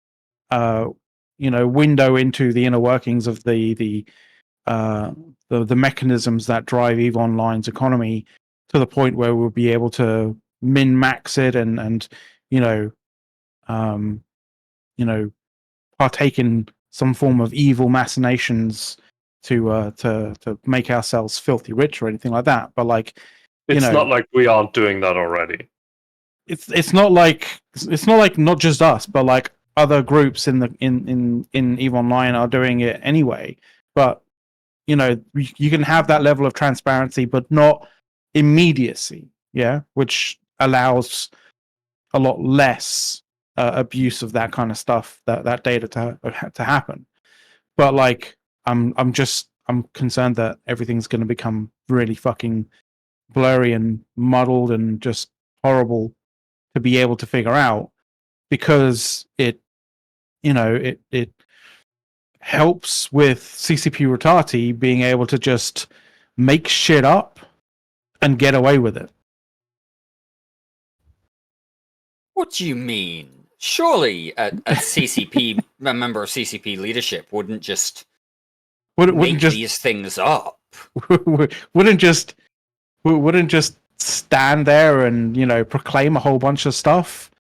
window into the inner workings of the mechanisms that drive EVE Online's economy, to the point where we'll be able to min-max it and partake in some form of evil machinations to make ourselves filthy rich or anything like that. But it's not like we aren't doing that already. It's not like not just us, but other groups in EVE Online are doing it anyway. But you can have that level of transparency, but not immediacy. Yeah, which allows a lot less abuse of that kind of stuff, that data to happen. But I'm concerned that everything's going to become really fucking blurry and muddled and just horrible to be able to figure out, because it helps with CCP Rotati being able to just make shit up and get away with it. What do you mean? Surely a CCP a member of CCP leadership wouldn't just make these things up. Wouldn't just stand there and proclaim a whole bunch of stuff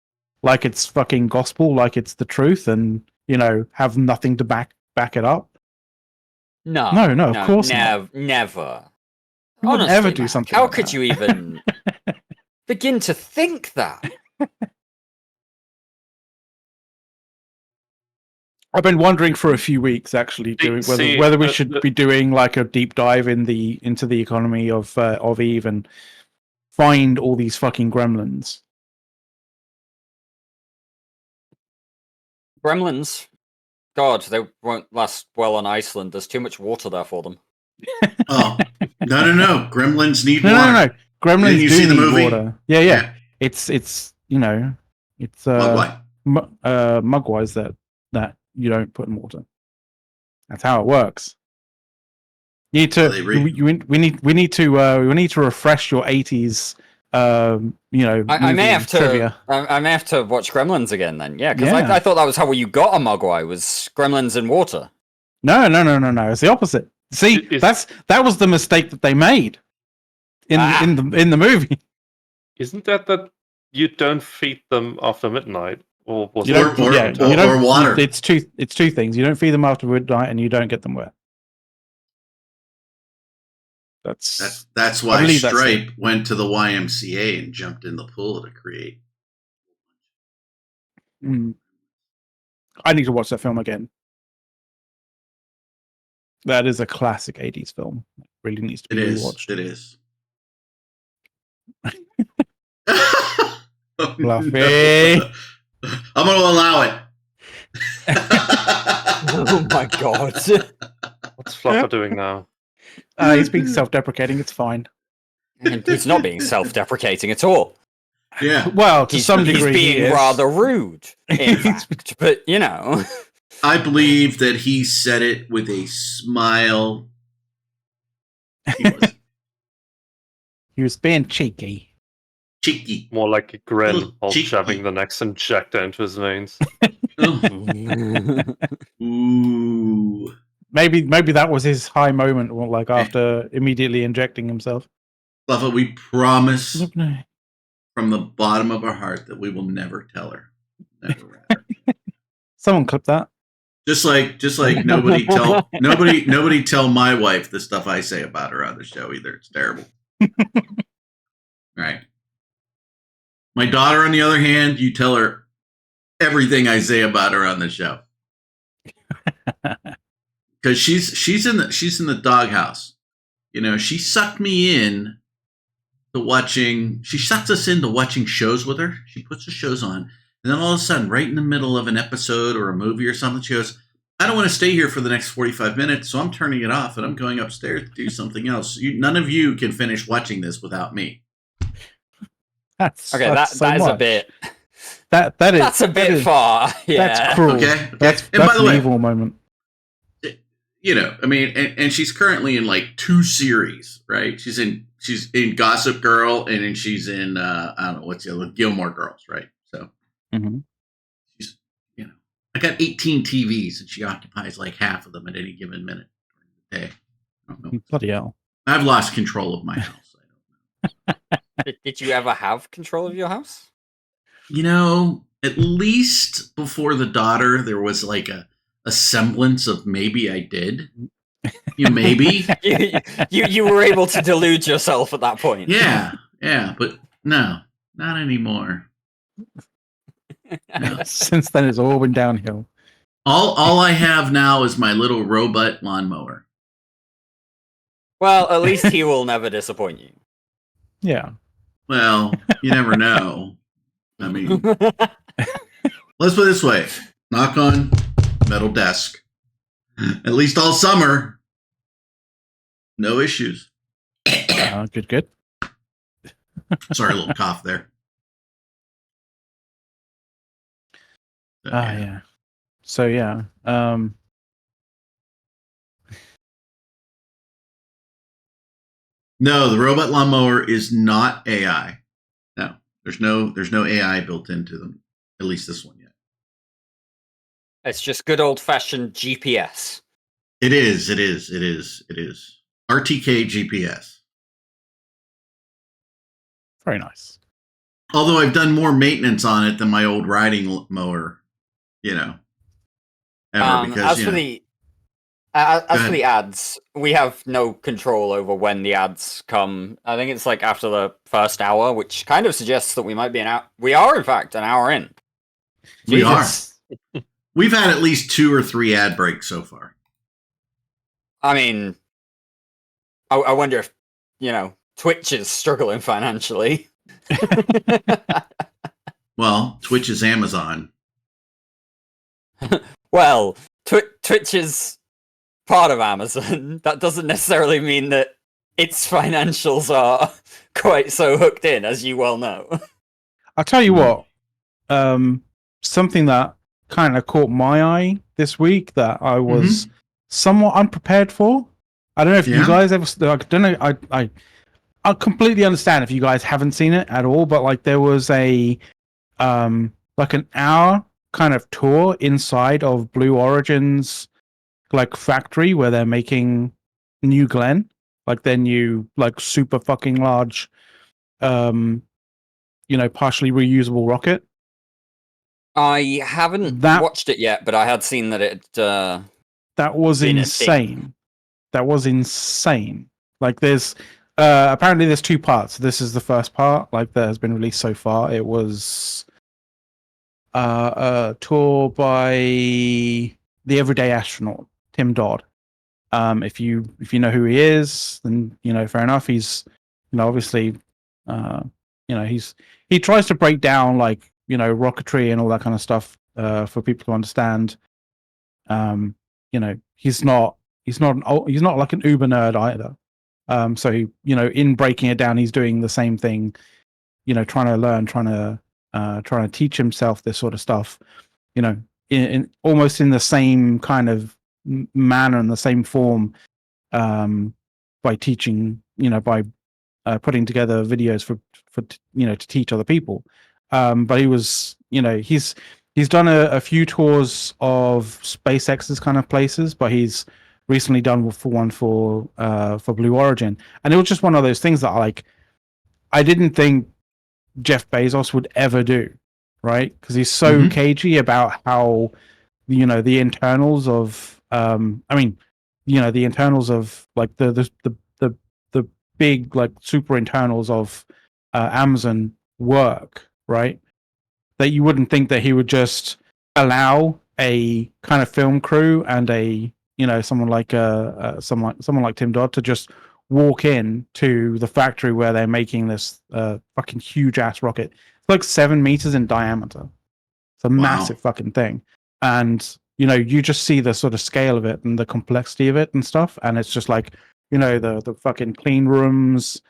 like it's fucking gospel, like it's the truth, and have nothing to back it up. No, of course not. Never. Honestly, ever do something. How could you even begin to think that? I've been wondering for a few weeks, actually, whether we should be doing a deep dive into the economy of EVE and find all these fucking gremlins. Gremlins? God, they won't last well on Iceland. There's too much water there for them. Oh, no. Gremlins need water. No. Gremlins you do see the need movie? Water. Yeah. It's Mugwais that you don't put in water. That's how it works. You need to. We need to refresh your 80s. I may have trivia. to. I may have to watch Gremlins again then. Yeah, because I thought that was how you got a Mogwai, was Gremlins in water. No. It's the opposite. See, that was the mistake that they made in the movie. Isn't that you don't feed them after midnight, or was You it don't, or water? It's two things. You don't feed them after midnight, and you don't get them wet. That's why Stripe went to the YMCA and jumped in the pool to create. I need to watch that film again. That is a classic 80s film. It really needs to be rewatched. It is. Fluffy. No. I'm going to allow it. Oh my god. What's Fluffer doing now? He's being self-deprecating. It's fine. He's not being self-deprecating at all. Yeah. Well, to some degree, he's being rather rude, in fact. But, you know. I believe that he said it with a smile. He was being cheeky. Cheeky. More like a grin Little while cheeky. shoving the next injector into his veins. Ooh. Maybe that was his high moment, like after immediately injecting himself. Fluffa, we promise from the bottom of our heart that we will never tell her. Never. Someone clip that. Just like nobody tell my wife the stuff I say about her on the show either. It's terrible. Right. My daughter, on the other hand, you tell her everything I say about her on the show. Because she's in the doghouse. You know, she sucked me in to watching. She sucks us into watching shows with her. She puts the shows on, and then all of a sudden, right in the middle of an episode or a movie or something, she goes, "I don't want to stay here for the next 45 minutes, so I'm turning it off and I'm going upstairs to do something else. None of you can finish watching this without me." That's so is a bit. That's a bit far. Yeah. That's cruel. Okay. That's by the an way, evil moment. You know, I mean, and she's currently in like 2 series, right? She's in Gossip Girl, and then she's in I don't know what's the other, Gilmore Girls, right? So she's, you know, I got 18 TVs, and she occupies like half of them at any given minute during the day. I don't know. Bloody hell! I've lost control of my house. I don't know. Did you ever have control of your house? You know, at least before the daughter, there was like a semblance of maybe I did. You maybe. you were able to delude yourself at that point. Yeah, but no, not anymore. No. Since then, it's all been downhill. All I have now is my little robot lawnmower. Well, at least he will never disappoint you. Yeah. Well, you never know. I mean, let's put it this way. Knock on metal desk. At least all summer. No issues. Good. Sorry, a little cough there. Yeah. So, yeah. No, the robot lawnmower is not AI. No, there's no AI built into them. At least this one yet. It's just good old-fashioned GPS. It is. RTK GPS. Very nice. Although I've done more maintenance on it than my old riding mower, you know. Ever, because, as for the ads, we have no control over when the ads come. I think it's like after the first hour, which kind of suggests that we might be we are in fact an hour in. We are. We've had at least 2 or 3 ad breaks so far. I mean, I wonder if, you know, Twitch is struggling financially. Well, Twitch is Amazon. Well, Twitch is part of Amazon. That doesn't necessarily mean that its financials are quite so hooked in, as you well know. I'll tell you what, something that kind of caught my eye this week that I was somewhat unprepared for. I don't know if you Yeah. guys ever. I don't know. I completely understand if you guys haven't seen it at all, but like there was a like an hour kind of tour inside of Blue Origin's like factory where they're making New Glenn, like their new like super fucking large partially reusable rocket. I haven't watched it yet, but I had seen that it that was been a insane. thing. That was insane. Like there's apparently there's two parts. This is the first part, like that has been released so far. It was a tour by the everyday astronaut, Tim Dodd. If you know who he is, then fair enough. He's obviously he tries to break down like rocketry and all that kind of stuff for people to understand. He's not like an uber nerd either. So he, in breaking it down, he's doing the same thing, trying to learn, trying to teach himself this sort of stuff, in almost in the same kind of manner and the same form, by teaching, by putting together videos for to teach other people. But he was, he's done a few tours of SpaceX's kind of places, but he's recently done one for Blue Origin, and it was just one of those things that I didn't think Jeff Bezos would ever do, right? Because he's so cagey about how the internals of the internals of like the big like super internals of Amazon work, right? That you wouldn't think that he would just allow a kind of film crew and a someone like Tim Dodd to just walk in to the factory where they're making this fucking huge ass rocket. It's like 7 meters in diameter. It's a massive fucking thing, and you just see the sort of scale of it and the complexity of it and stuff, and it's just like the fucking clean rooms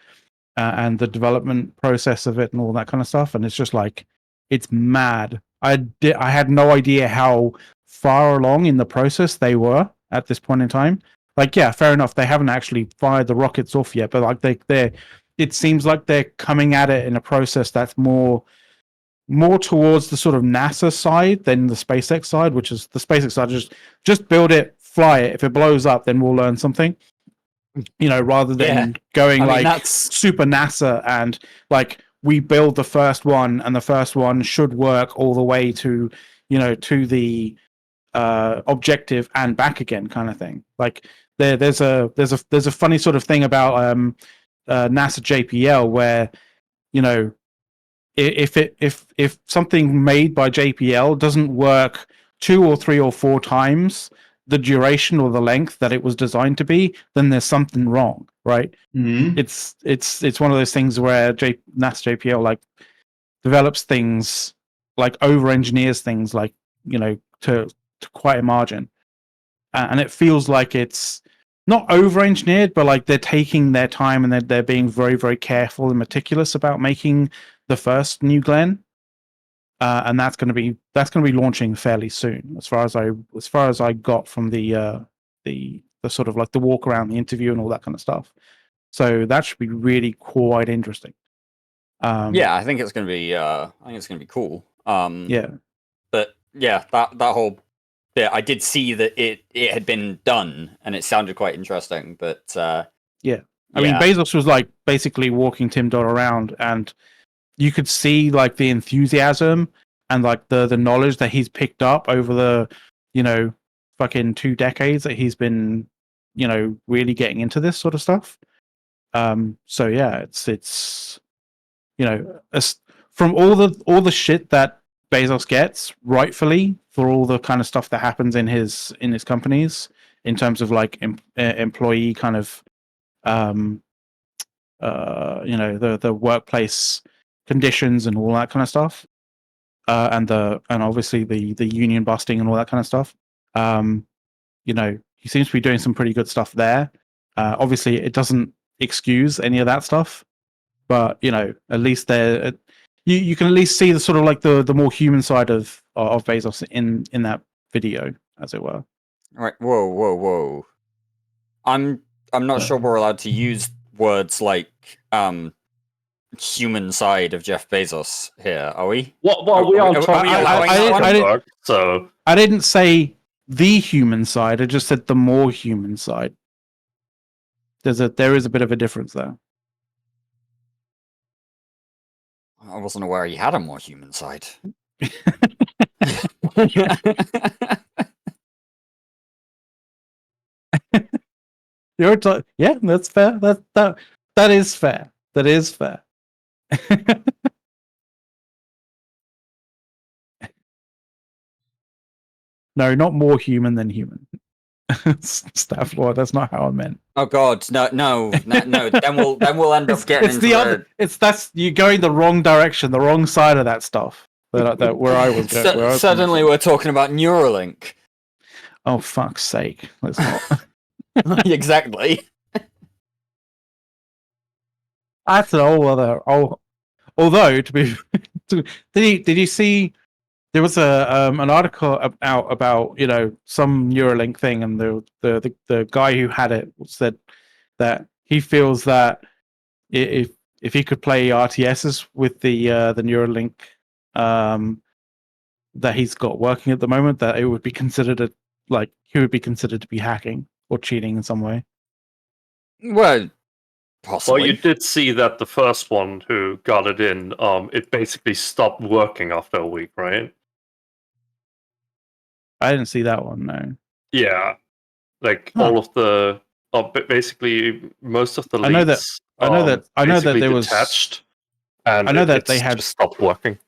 and the development process of it and all that kind of stuff, and it's just like it's mad. I had no idea how far along in the process they were at this point in time. Like, yeah, fair enough, they haven't actually fired the rockets off yet, but like it seems like they're coming at it in a process that's more towards the sort of NASA side than the SpaceX side, which is the SpaceX side just build it, fly it. If it blows up, then we'll learn something. Rather than going that's super NASA and like we build the first one and the first one should work all the way to to the objective and back again kind of thing. Like there's a funny sort of thing about NASA JPL where if something made by JPL doesn't work 2 or 3 or 4 times the duration or the length that it was designed to be, then there's something wrong, right? Mm-hmm. It's one of those things where NASA JPL like develops things, like over engineers things, like to quite a margin, and it feels like it's not over engineered, but like they're taking their time and they're being very, very careful and meticulous about making the first New Glenn. And that's going to be launching fairly soon, as far as I got from the sort of like the walk around, the interview, and all that kind of stuff. So that should be really quite interesting. Yeah, I think it's going to be cool. Yeah, but yeah, that whole bit, I did see that it had been done, and it sounded quite interesting. But yeah, I mean, Bezos was like basically walking Tim Dodd around, and you could see like the enthusiasm and like the knowledge that he's picked up over the fucking 2 decades that he's been really getting into this sort of stuff. So yeah, it's from all the shit that Bezos gets rightfully for all the kind of stuff that happens in his companies in terms of like employee kind of the workplace conditions and all that kind of stuff, and obviously the union busting and all that kind of stuff. He seems to be doing some pretty good stuff there. Obviously, it doesn't excuse any of that stuff, but at least there, you can at least see the sort of like the more human side of Bezos in that video, as it were. Right. Whoa. I'm not sure we're allowed to use words like human side of Jeff Bezos here, are we? Well, we are talking about Zuckerberg, so I didn't say the human side. I just said the more human side. There is a bit of a difference there. I wasn't aware he had a more human side. Yeah, that's fair. That is fair. That is fair. No, not more human than human. Staff Lord, that's not how I meant. Oh God, no. Then we'll end up getting it's into the other. That's you going the wrong direction, the wrong side of that stuff. That where I was going. Suddenly, we're talking about Neuralink. Oh fuck's sake! Let's not. Exactly. That's an whole other. Although to be, did you see? There was an article out about some Neuralink thing, and the guy who had it said that he feels that if he could play RTSs with the Neuralink that he's got working at the moment, that it would be considered he would be considered to be hacking or cheating in some way. Well, possibly. Well, you did see that the first one who got it in, it basically stopped working after a week, right? I didn't see that one, no. Yeah, all of the basically most of the leads. I know that there was detached, and I know that it's they had just stopped working.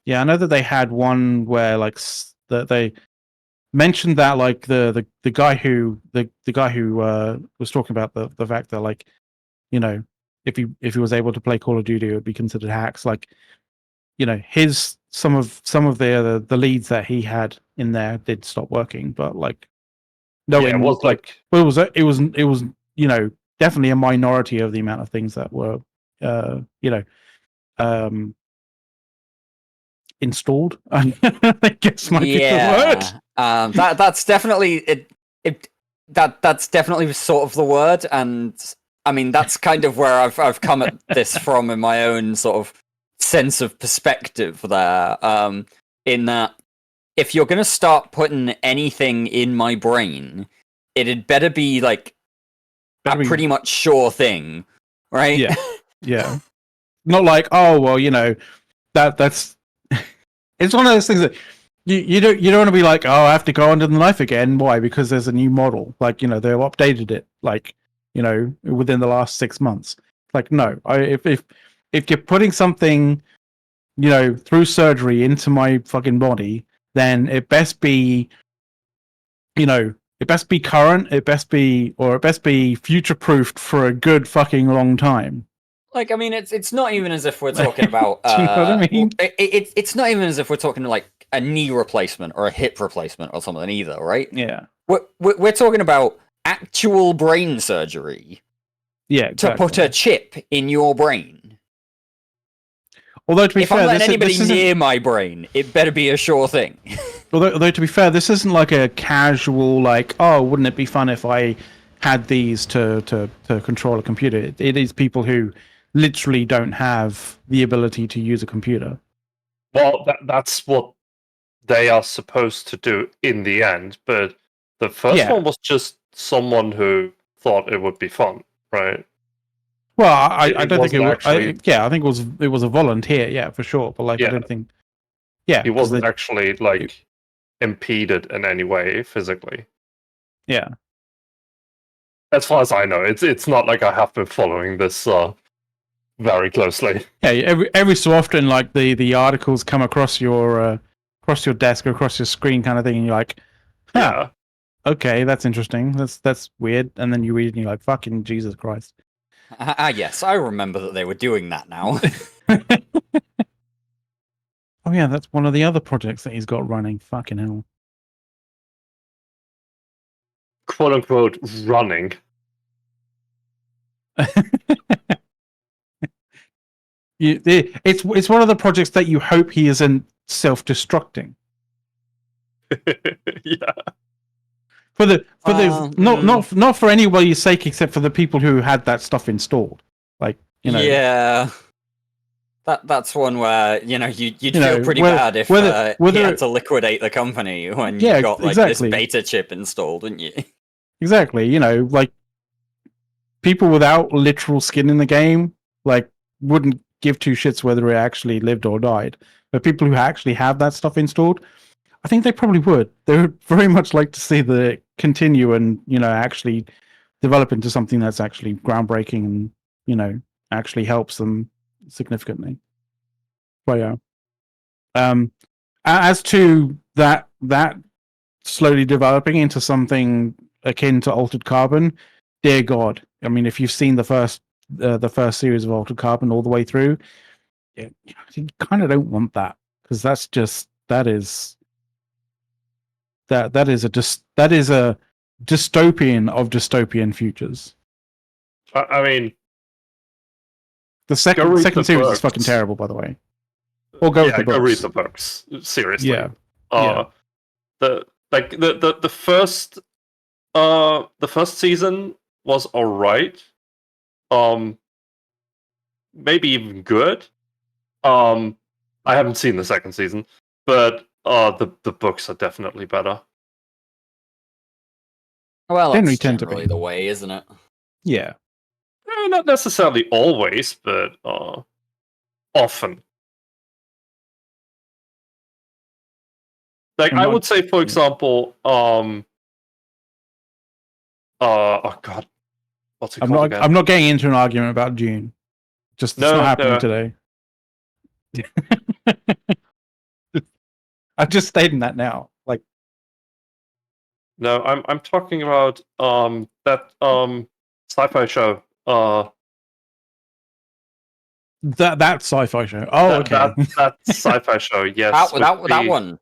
Yeah, I know that they had one where that they mentioned that the guy who was talking about the fact that if he was able to play Call of Duty, it would be considered hacks. Some of the leads that he had in there did stop working, but it was definitely a minority of the amount of things that were installed. I guess might be the word. That's definitely that's definitely sort of the word, and I mean that's kind of where I've come at this from in my own sort of sense of perspective there. In that, if you're gonna start putting anything in my brain, it'd better be pretty much sure thing, right? Yeah, yeah. Not like, oh well, that's. It's one of those things that you don't want to be like, oh, I have to go on to the life again. Why? Because there's a new model. They've updated it. Within the last 6 months. No. If you're putting something, through surgery into my fucking body, then it best be, it best be current. It best be future proofed for a good fucking long time. I mean, it's not even as if we're talking about. Do you know what I mean? It's not even as if we're talking a knee replacement or a hip replacement or something either, right? Yeah. We're talking about actual brain surgery. Yeah. Exactly. To put a chip in your brain. Although to be fair, if I'm letting anybody near my brain, it better be a sure thing. although to be fair, this isn't like a casual oh, wouldn't it be fun if I had these to control a computer? It is people who literally don't have the ability to use a computer. Well, that's what they are supposed to do in the end, but the first one was just someone who thought it would be fun, right? Well, I don't think it was. I think it was a volunteer, yeah, for sure. But I don't think. Yeah, he wasn't actually impeded in any way physically. Yeah. As far as I know, it's not like I have been following this very closely. Yeah, every so often, the articles come across your desk or across your screen, kind of thing, and you're like, yeah, okay, that's interesting. That's weird. And then you read it and you're like, fucking Jesus Christ. Yes, I remember that they were doing that now. Oh yeah, that's one of the other projects that he's got running. Fucking hell. Quote unquote running. It's one of the projects that you hope he isn't self-destructing. Yeah. not for anybody's sake except for the people who had that stuff installed. Like, you know. Yeah. That's one where, you know, you'd feel know, pretty bad if whether you had to liquidate the company when you got like exactly. this beta chip installed, didn't you? Exactly. You know, like people without literal skin in the game, like, wouldn't give two shits whether it actually lived or died. But people who actually have that stuff installed, I think they probably would. They would very much like to see the continue and, you know, actually develop into something that's actually groundbreaking and, you know, actually helps them significantly. But yeah. As to that slowly developing into something akin to Altered Carbon, dear God. I mean, if you've seen the first series of Altered Carbon all the way through, yeah, you kind of don't want that, because that is a dystopian of dystopian futures. I mean, The second series books. is fucking terrible, by the way. Or go with the books. Go read the books. Seriously. Yeah. The first season was alright. Maybe even good. I haven't seen the second season, but the books are definitely better. Well, Then we that's tend to generally be. the way, isn't it? Yeah. Not necessarily always, but often. Like, I would say, for example, oh god, what's it called again? I'm not getting into an argument about June. Just it's not happening today. I've just stated that now. Like, no, I'm talking about that sci-fi show. that sci-fi show. Oh, okay. That sci-fi show. Yes, that one.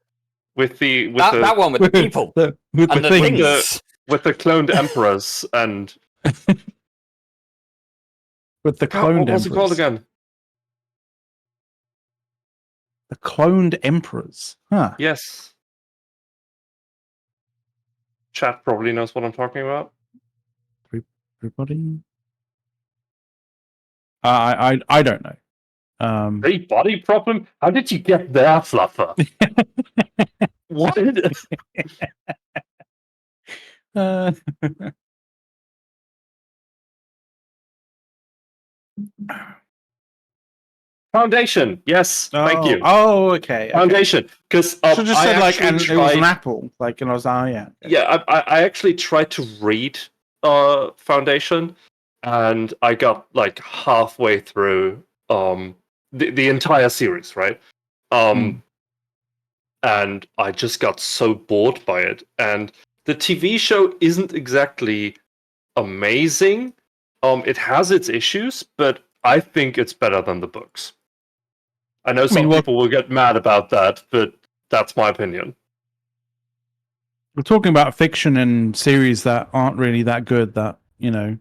With that one with the people with and the things. With the cloned emperors and with the cloned what was it called again? The cloned emperors. Huh. Yes. Chat probably knows what I'm talking about. Everybody? I don't know. The body problem? How did you get there, Fluffer? What? Foundation. Yes. Thank you. Oh, okay. Foundation. Because I just said like, and it was an apple. Like, and I was, oh yeah. Okay. Yeah, I actually tried to read Foundation, and I got like halfway through the entire series, right? And I just got so bored by it. And the TV show isn't exactly amazing. It has its issues, but I think it's better than the books. I know some people will get mad about that, but that's my opinion. We're talking about fiction and series that aren't really that good. That, you know,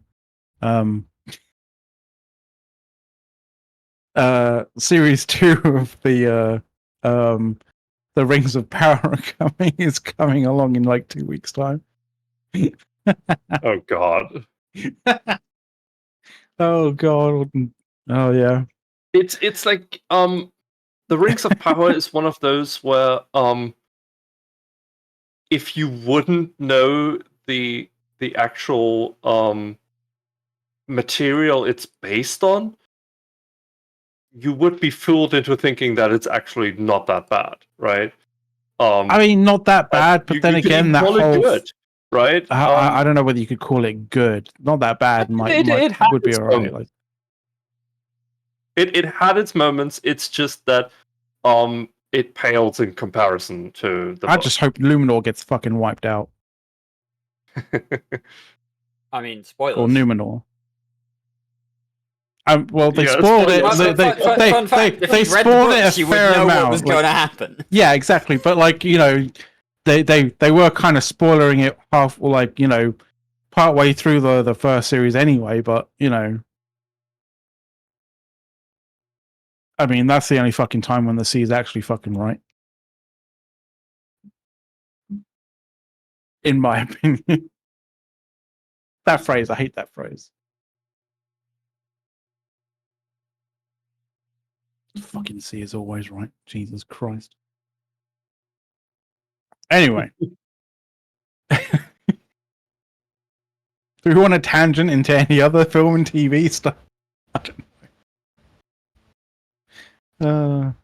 series 2 of the Rings of Power is coming along in like 2 weeks' time. Oh god. Oh god. Oh yeah. It's like the Rings of Power is one of those where if you wouldn't know the actual material it's based on, you would be fooled into thinking that it's actually not that bad, right? I mean, not that bad, but then again, that whole good, right? I don't know whether you could call it good. Not that bad. It would be alright. Like, it had its moments. It's just that it pales in comparison to the. I just hope Luminor gets fucking wiped out. I mean, spoilers. Or Numenor. Well, they spoiled it. They spoiled it a fair amount. What was going to happen? Yeah, exactly. But like, you know, they were kind of spoiling it half, or like, you know, part way through the first series anyway. But you know, I mean, that's the only fucking time when the sea is actually fucking right. in my opinion. That phrase, I hate that phrase. Fucking C is always right. Jesus Christ. Anyway. Do we want a tangent into any other film and TV stuff? I don't know.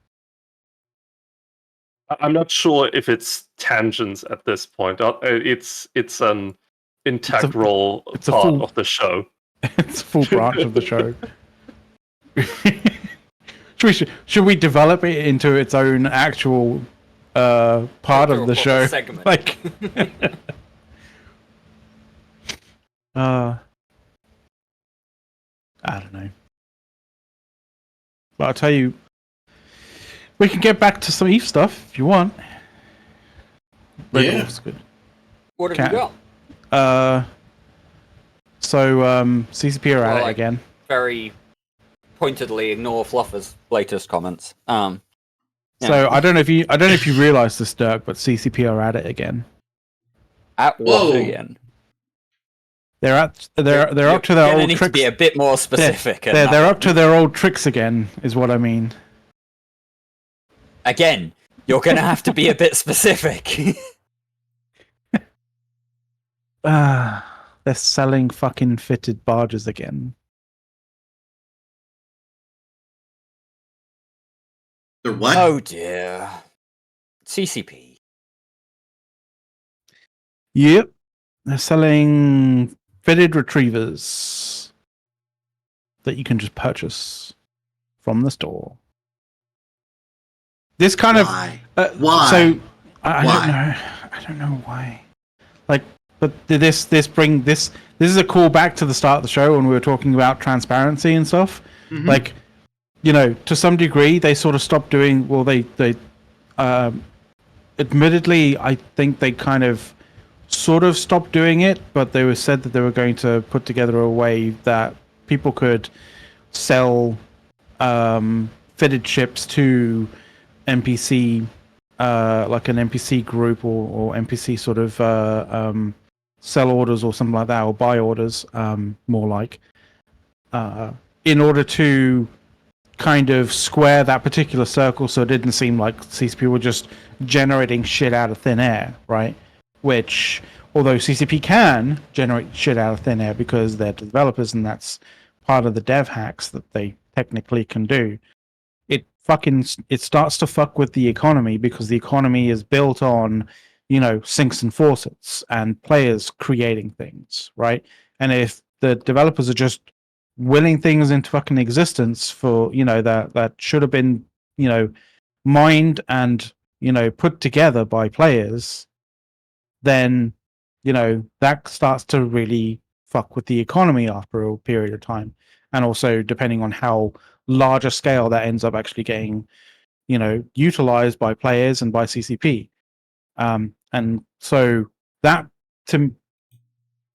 I'm not sure if it's tangents at this point. It's an integral it's a part full- of the show. It's a full branch of the show. Should we develop it into its own actual part of the show? Segment. Like, I don't know. But I'll tell you, we can get back to some Eve stuff if you want. Yeah. Wolf's good. What have you got? So CCP are at it again. Very pointedly ignore Fluffer's latest comments. Yeah. So I don't know if you realise this, Dirk, but CCP are at it again. At what Whoa. again? They're up to their old Need tricks. to be a bit more specific. They're up to their old tricks again, is what I mean. Again, you're gonna have to be a bit specific. They're selling fucking fitted barges again. They're what? Oh dear. CCP. Yep. They're selling fitted retrievers that you can just purchase from the store. This kind Why? of Why? So I Why? don't know. I don't know why. Like, but this is a callback to the start of the show when we were talking about transparency and stuff. Mhm. Like, you know, to some degree, they sort of stopped doing. Well, they admittedly, I think they kind of sort of stopped doing it, but they said that they were going to put together a way that people could sell fitted ships to NPC, like an NPC group or NPC sort of sell orders or something like that, or buy orders, more like, in order to kind of square that particular circle so it didn't seem like CCP were just generating shit out of thin air, right? Which, although CCP can generate shit out of thin air because they're developers and that's part of the dev hacks that they technically can do, it starts to fuck with the economy because the economy is built on, you know, sinks and faucets and players creating things, right? And if the developers are just willing things into fucking existence for, you know, that should have been, you know, mined and, you know, put together by players, then, you know, that starts to really fuck with the economy after a period of time. And also depending on how large a scale that ends up actually getting, you know, utilized by players and by CCP. And so that, to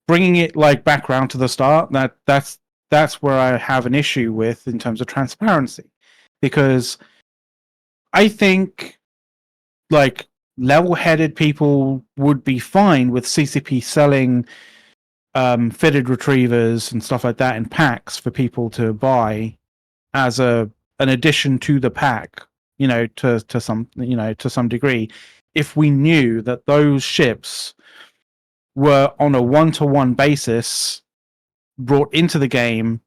bringing it like back around to the start, that's where I have an issue with in terms of transparency, because I think like level-headed people would be fine with CCP selling fitted retrievers and stuff like that in packs for people to buy as an addition to the pack, you know, to some degree, if we knew that those ships were on a one-to-one basis brought into the game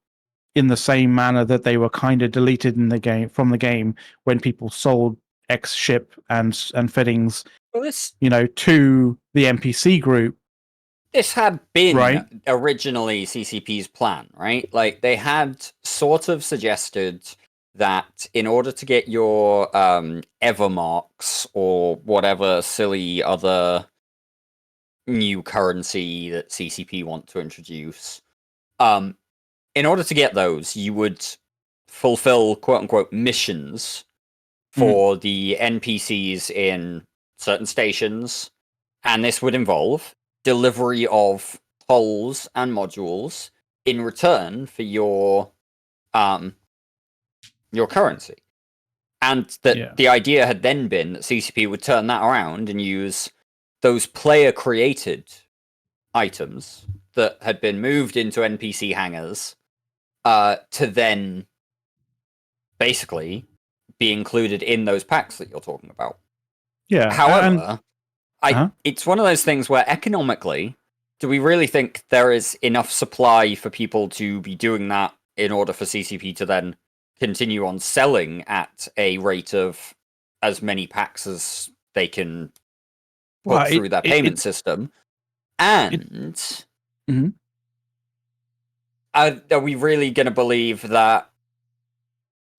in the same manner that they were kind of deleted in the game from the game when people sold X ship and fittings, Well, this you know, to the NPC group. This had been Right. originally CCP's plan, right? Like, they had sort of suggested that in order to get your Evermarks or whatever silly other new currency that CCP want to introduce, in order to get those, you would fulfill quote-unquote missions for the NPCs in certain stations, and this would involve delivery of hulls and modules in return for your currency. And that the idea had then been that CCP would turn that around and use those player-created items that had been moved into NPC hangars to then basically be included in those packs that you're talking about. Yeah. However, Uh-huh. it's one of those things where economically, do we really think there is enough supply for people to be doing that in order for CCP to then continue on selling at a rate of as many packs as they can put through their payment system? And Mhm. are we really going to believe that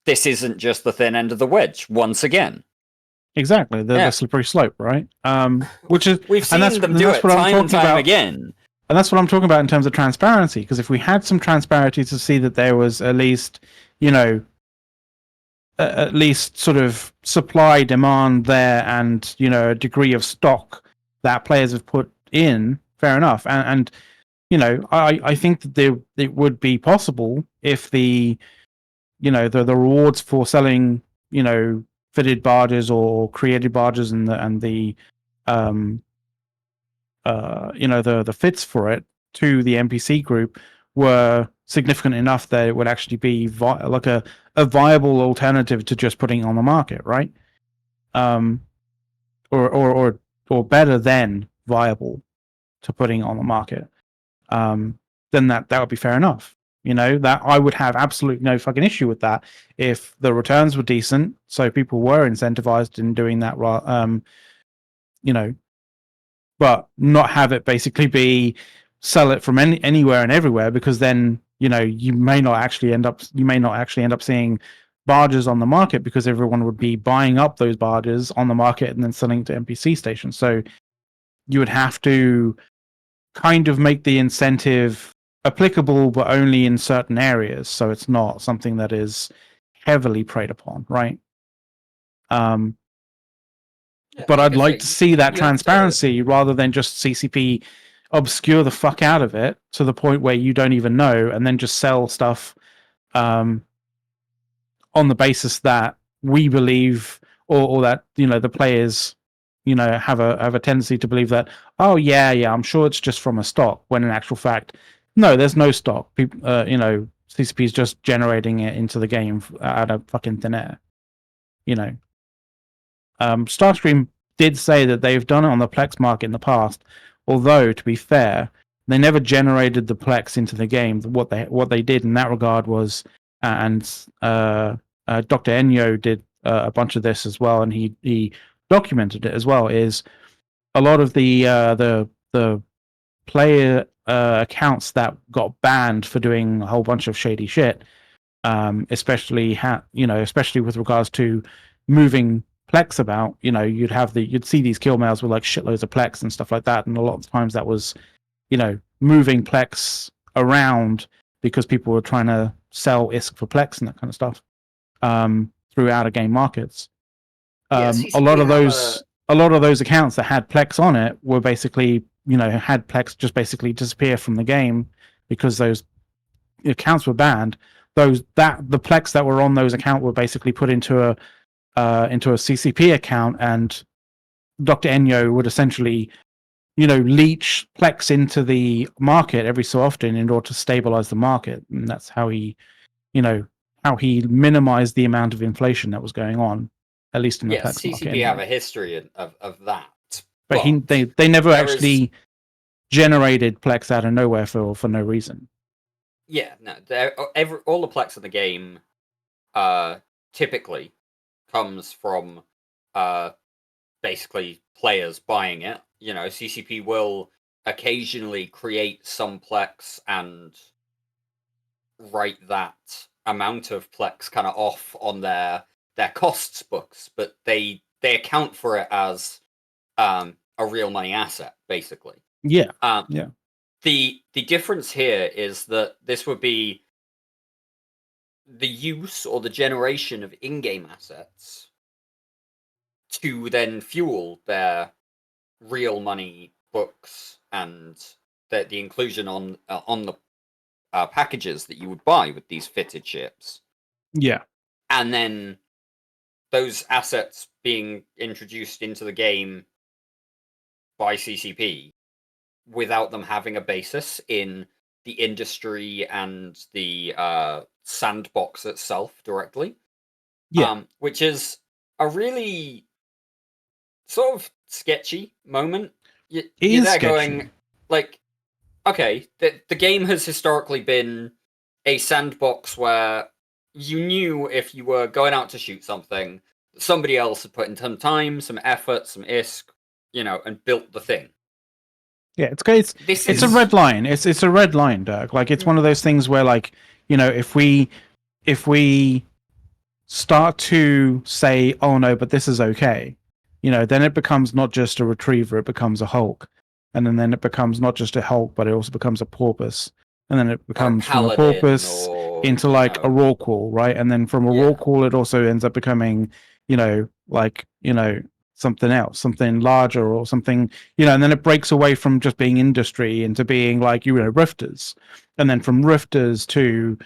this isn't just the thin end of the wedge once again? Exactly, the slippery slope, right? Which is We've seen them and do that's it what I'm time and talking time about. again. And that's what I'm talking about in terms of transparency. Because if we had some transparency to see that there was at least, at least sort of supply demand there, and a degree of stock that players have put in, fair enough. And I think that it would be possible if the rewards for selling fitted barges or created barges and the the fits for it to the NPC group were significant enough that it would actually be like a viable alternative to just putting it on the market, right? Or better than viable to putting it on the market. Then that would be fair enough. That I would have absolutely no fucking issue with that if the returns were decent, so people were incentivized in doing that. But not have it basically be sell it from anywhere and everywhere, because then you may not actually end up seeing barges on the market, because everyone would be buying up those barges on the market and then selling to NPC stations. So you would have to kind of make the incentive applicable, but only in certain areas, so it's not something that is heavily preyed upon, right? But I'd like to see that transparency rather than just CCP obscure the fuck out of it to the point where you don't even know, and then just sell stuff on the basis that we believe, or that the players have a tendency to believe that, oh yeah, I'm sure it's just from a stock, when in actual fact, no, there's no stock. People, CCP is just generating it into the game out of fucking thin air. Starscream did say that they've done it on the Plex market in the past, although to be fair, they never generated the Plex into the game. What they did in that regard was, and Dr. Enyo did a bunch of this as well, and he documented it as well. Is a lot of the player accounts that got banned for doing a whole bunch of shady shit, especially with regards to moving Plex about. You'd see these kill mails with like shitloads of Plex and stuff like that, and a lot of times that was moving Plex around because people were trying to sell ISK for Plex and that kind of stuff through out of game markets. A lot of those accounts that had Plex on it were basically had Plex just basically disappear from the game because those accounts were banned. The Plex that were on those accounts were basically put into a CCP account, and Dr. Enyo would essentially leech Plex into the market every so often in order to stabilize the market, and that's how he minimized the amount of inflation that was going on, at least in the Plex CCP market. Anyway. have a history of that, but they never actually generated Plex out of nowhere for no reason. Yeah, no. All the Plex in the game typically comes from basically players buying it. CCP will occasionally create some Plex and write that amount of Plex kind of off on their costs books, but they account for it as a real money asset, basically. Yeah. The difference here is that this would be the use or the generation of in-game assets to then fuel their real money books and the inclusion on the packages that you would buy with these fitted ships. Yeah. And then those assets being introduced into the game by CCP without them having a basis in the industry and the sandbox itself directly. Yeah. Which is a really sort of sketchy moment. You're is there sketchy. going, like, okay, the game has historically been a sandbox where you knew if you were going out to shoot something, somebody else had put in some time, some effort, some ISK, and built the thing. Yeah, it's a red line. It's a red line, Dirk. Like, it's one of those things where, like, if we start to say, oh no, but this is okay, then it becomes not just a retriever, it becomes a Hulk. And then it becomes not just a Hulk, but it also becomes a porpoise. And then it becomes from a porpoise into like a Rorqual, right? And then from a Rorqual, it also ends up becoming, something else, something larger or something, and then it breaks away from just being industry into being like, rifters. And then from rifters to,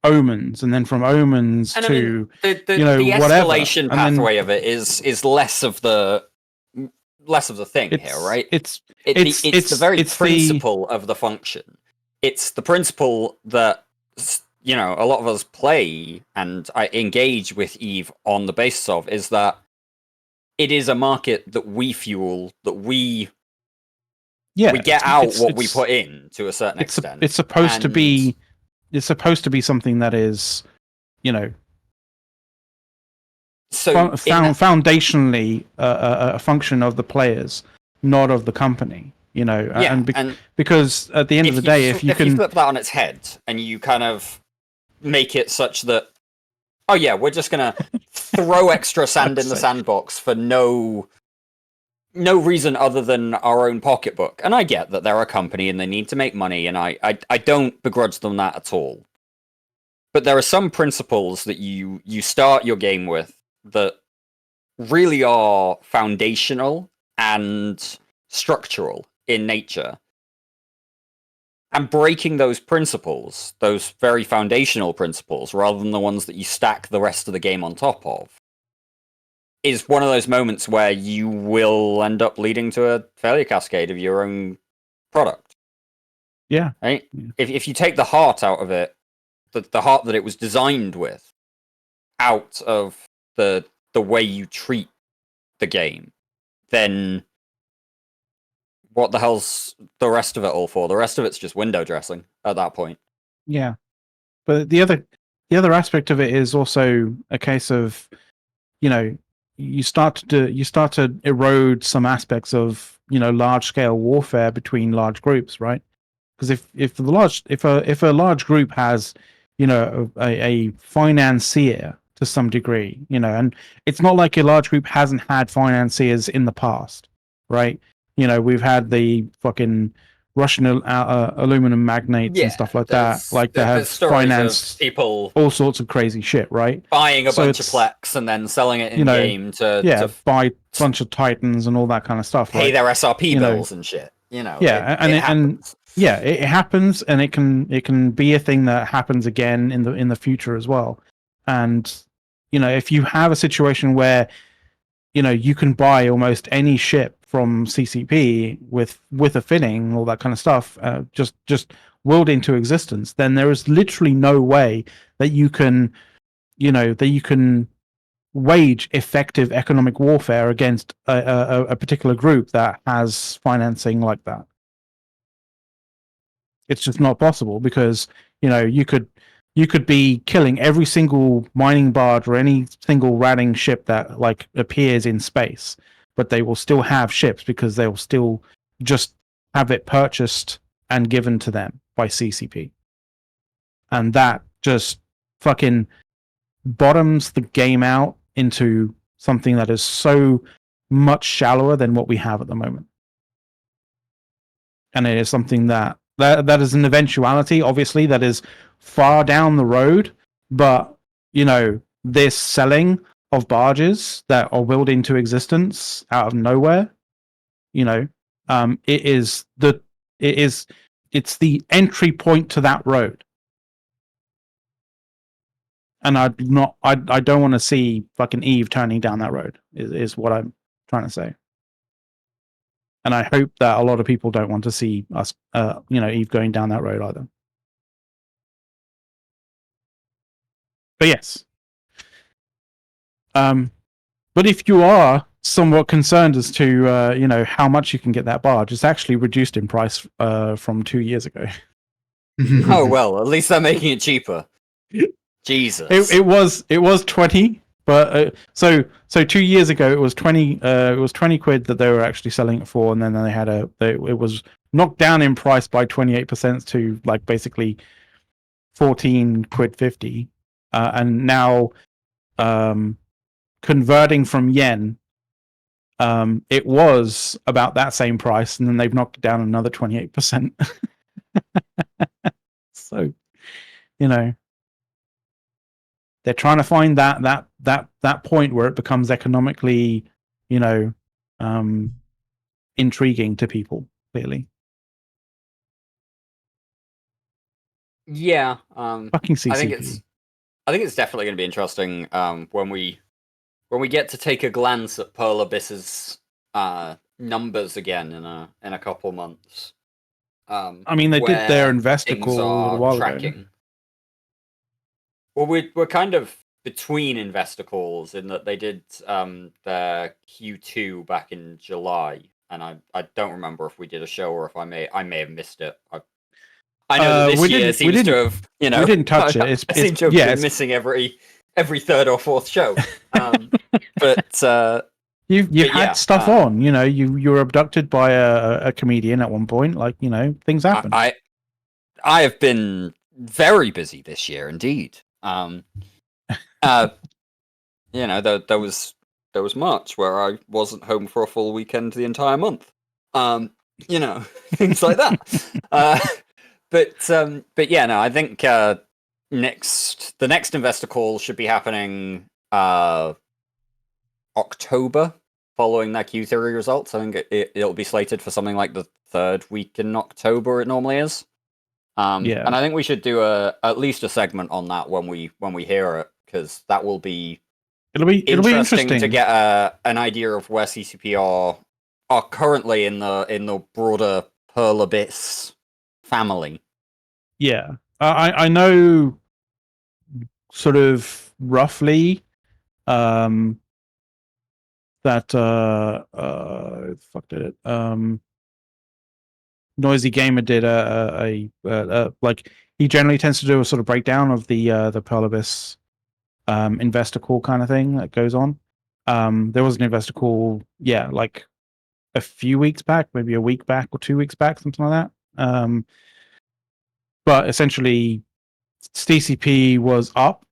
omens, and then from omens and to the whatever. escalation pathway of it is less of the thing here, right? It's the very principle of the function. It's the principle that a lot of us play and I engage with Eve on the basis of, is that it is a market that we fuel, that we get out what we put in to a certain extent. It's supposed to be something that is, foundationally a function of the players, not of the company. Because at the end of the day, if you flip that on its head and you kind of make it such that, oh yeah, we're just gonna throw extra sand in the sandbox for no reason other than our own pocketbook. And I get that they're a company and they need to make money, and I don't begrudge them that at all. But there are some principles that you start your game with that really are foundational and structural in nature. And breaking those principles, those very foundational principles, rather than the ones that you stack the rest of the game on top of, is one of those moments where you will end up leading to a failure cascade of your own product. Yeah. Right? If you take the heart out of it, the heart that it was designed with, out of the way you treat the game, then what the hell's the rest of it all for? The rest of it's just window dressing at that point. Yeah. But the other aspect of it is also a case of, you start to erode some aspects of, large scale warfare between large groups, right? Because if a large group has, a financier to some degree, and it's not like a large group hasn't had financiers in the past, right? We've had the fucking Russian aluminum magnates and stuff like that. Like, they have financed people all sorts of crazy shit, right? Buying a bunch of Plex and then selling it in game to buy a bunch of Titans and all that kind of stuff. Pay their SRP bills and shit. It happens. It happens, and it can be a thing that happens again in the future as well. And if you have a situation where you can buy almost any ship from CCP with a fitting and all that kind of stuff, just willed into existence, then there is literally no way that you can wage effective economic warfare against a particular group that has financing like that. It's just not possible, because you could be killing every single mining barge or any single ratting ship that like appears in space, but they will still have ships because they will still just have it purchased and given to them by CCP. And that just fucking bottoms the game out into something that is so much shallower than what we have at the moment. And it is something that is an eventuality, obviously, that is far down the road, but this selling of barges that are willed into existence out of nowhere, it's the entry point to that road. And I don't want to see fucking Eve turning down that road, is what I'm trying to say. And I hope that a lot of people don't want to see us, Eve going down that road either. But yes. But if you are somewhat concerned as to, how much you can get that barge, it's actually reduced in price from 2 years ago. Oh well, at least they're making it cheaper. Jesus. It was 20, but so 2 years ago it was 20. It was 20 quid that they were actually selling it for, and then they had it was knocked down in price by 28% to like basically 14 quid 50, and now converting from yen, it was about that same price, and then they've knocked it down another 28%. So, they're trying to find that point where it becomes economically, intriguing to people. Clearly, Yeah. fucking CCP. I think it's definitely going to be interesting when we get to take a glance at Pearl Abyss's numbers again in a couple months. I mean, they did their investor things call a little are while tracking. ago. Well, we're kind of between investor calls in that they did their Q2 back in July, and I don't remember if we did a show or if I may have missed it. I know that this year seems to have, we didn't touch it. I seem to have been missing every third or fourth show. But you had stuff on. You were abducted by a comedian at one point. Like, things happen. I have been very busy this year indeed. There was March where I wasn't home for a full weekend the entire month. Things like that. But yeah, no, I think the next investor call should be happening October, following their Q3 results. I think it'll be slated for something like the third week in October. It normally is. Yeah. And I think we should do at least a segment on that when we hear it, because that will be it'll be interesting to get an idea of where CCP are currently in the broader Pearl Abyss family. Yeah, I know sort of roughly that fuck did it Noisy Gamer did a like, he generally tends to do a sort of breakdown of the Pearl Abyss investor call kind of thing that goes on. There was an investor call, like a few weeks back, maybe a week back or 2 weeks back, something like that. But essentially, CCP was up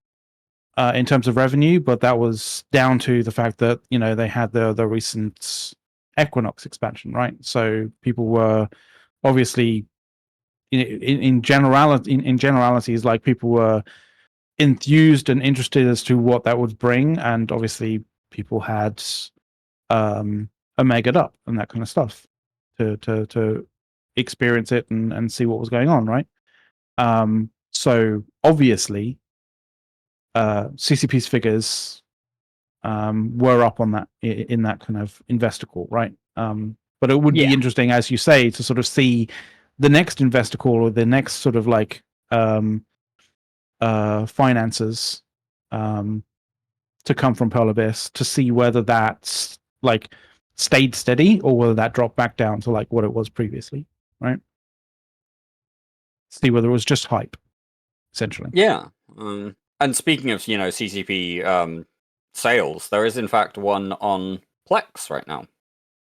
in terms of revenue, but that was down to the fact that they had the recent Equinox expansion, right? So people were obviously in generalities, like, people were enthused and interested as to what that would bring, and obviously people had Omega'd up and that kind of stuff to experience it and see what was going on, right? So obviously CCP's figures were up on that in that kind of investor call, right? But it would be interesting, as you say, to sort of see the next investor call or the next sort of like finances to come from Pearl Abyss, to see whether that's like stayed steady or whether that dropped back down to like what it was previously, right? See whether it was just hype, essentially. Yeah. And speaking of, CCP sales, there is in fact one on Plex right now,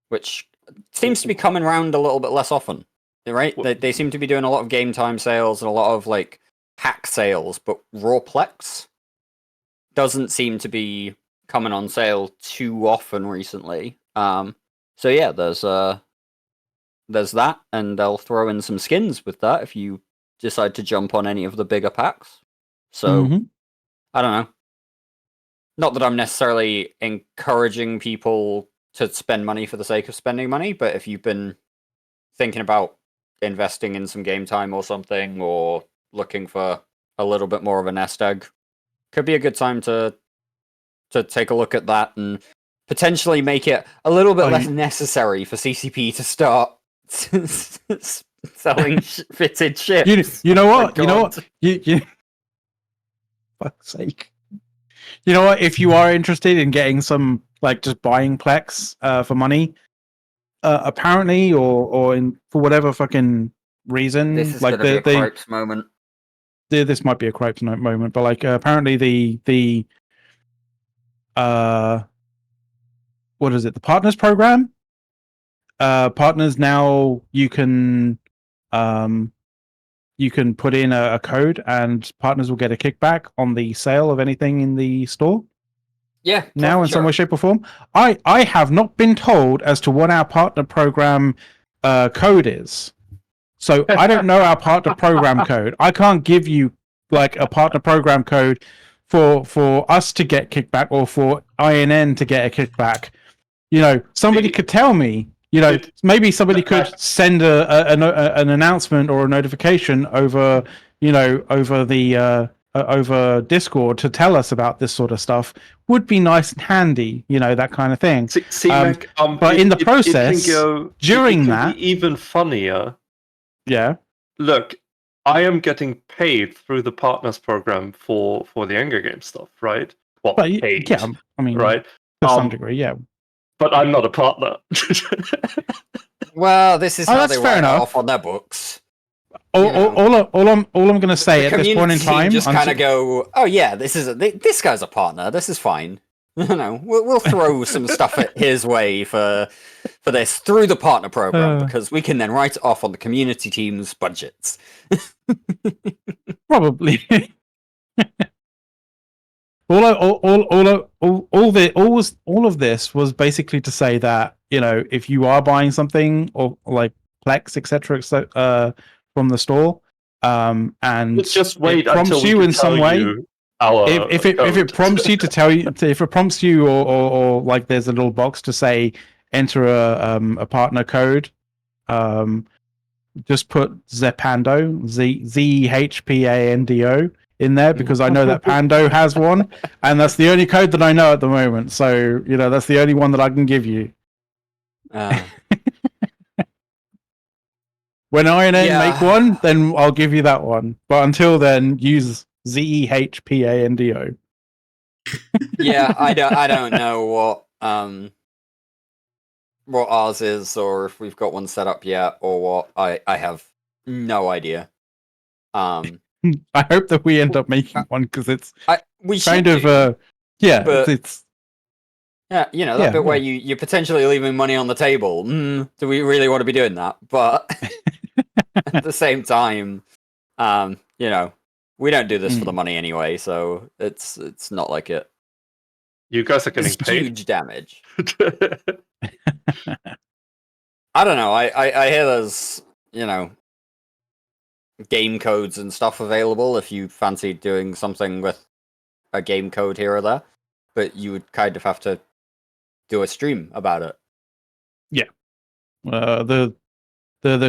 which seems to be coming around a little bit less often, right? They seem to be doing a lot of game time sales and a lot of like pack sales, but raw Plex doesn't seem to be coming on sale too often recently. So yeah, there's that, and they'll throw in some skins with that if you decide to jump on any of the bigger packs. So I don't know. Not that I'm necessarily encouraging people to spend money for the sake of spending money, but if you've been thinking about investing in some game time or something, or looking for a little bit more of a nest egg, could be a good time to take a look at that, and potentially make it a little bit less necessary for CCP to start selling fitted ships. You know what? My You know God. what? You fuck's sake. You know what? If you are interested in getting some, like, just buying Plex for money, apparently, or for whatever fucking reason, This is like going to be a Cripes moment. This might be a Cripes moment, but like apparently the what is it? The Partners program. Partners now you can put in a code and partners will get a kickback on the sale of anything in the store. Yeah. Now in some way, shape, or form. I have not been told as to what our partner program code is. So I don't know our partner program code. I can't give you like a partner program code for us to get kickback or for INN to get a kickback. You know, somebody could tell me. You know, maybe somebody could send an announcement or a notification over, you know, over the over Discord to tell us about this sort of stuff. Would be nice and handy, you know, that kind of thing. Mac, but in the process, during it can that, be even funnier. Yeah. Look, I am getting paid through the partners program for the Anger Game stuff, right? Well, but paid, yeah, I mean, right? to some degree, yeah. But I'm not a partner. Well, this is how that's they fair write it enough. off on their books. All I'm going to say The at this point in community time, just kind of go, "Oh yeah, this guy's a partner. This is fine." You know, we'll throw some stuff at his way for this through the partner program because we can then write it off on the community team's budgets. Probably. All of this was basically to say that, you know, if you are buying something or like Plex, etc., from the store, and just wait it prompts until you we in some way. If it prompts you to tell you, if it prompts you, or like there's a little box to say enter a partner code, just put Zepando, ZHPANDO in there because I know that Pando has one, and that's the only code that I know at the moment. So, you know, that's the only one that I can give you. When INN make one, then I'll give you that one. But until then, use ZEHPANDO. Yeah, I don't know what ours is, or if we've got one set up yet, or what. I have no idea. I hope that we end up making one because it's we kind of yeah, but, it's yeah, you know, that bit where you're potentially leaving money on the table. Do we really want to be doing that? But at the same time, you know, we don't do this for the money anyway, so it's not like it. You guys are getting paid. Huge damage. I don't know. I hear there's, you know, game codes and stuff available if you fancy doing something with a game code here or there, but you would kind of have to do a stream about it. Yeah. The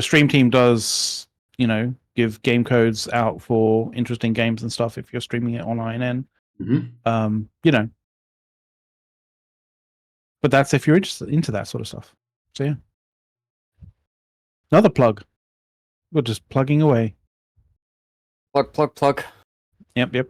stream team does, you know, give game codes out for interesting games and stuff if you're streaming it on INN. Mm-hmm. You know, but that's if you're interested into that sort of stuff. So yeah, another plug. We're just plugging away. Plug. Yep.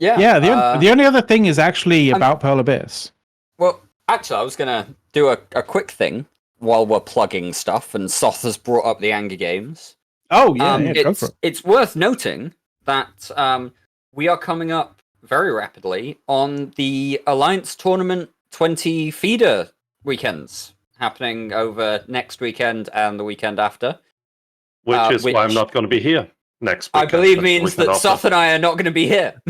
Yeah. The only other thing is actually about Pearl Abyss. Well, actually, I was gonna do a quick thing while we're plugging stuff, and Soth has brought up the Anger Games. Oh yeah, go for it. It's worth noting that we are coming up very rapidly on the Alliance Tournament 20 feeder weekends happening over next weekend and the weekend after. Which is why I'm not going to be here next weekend. I believe means that Soth and I are not going to be here.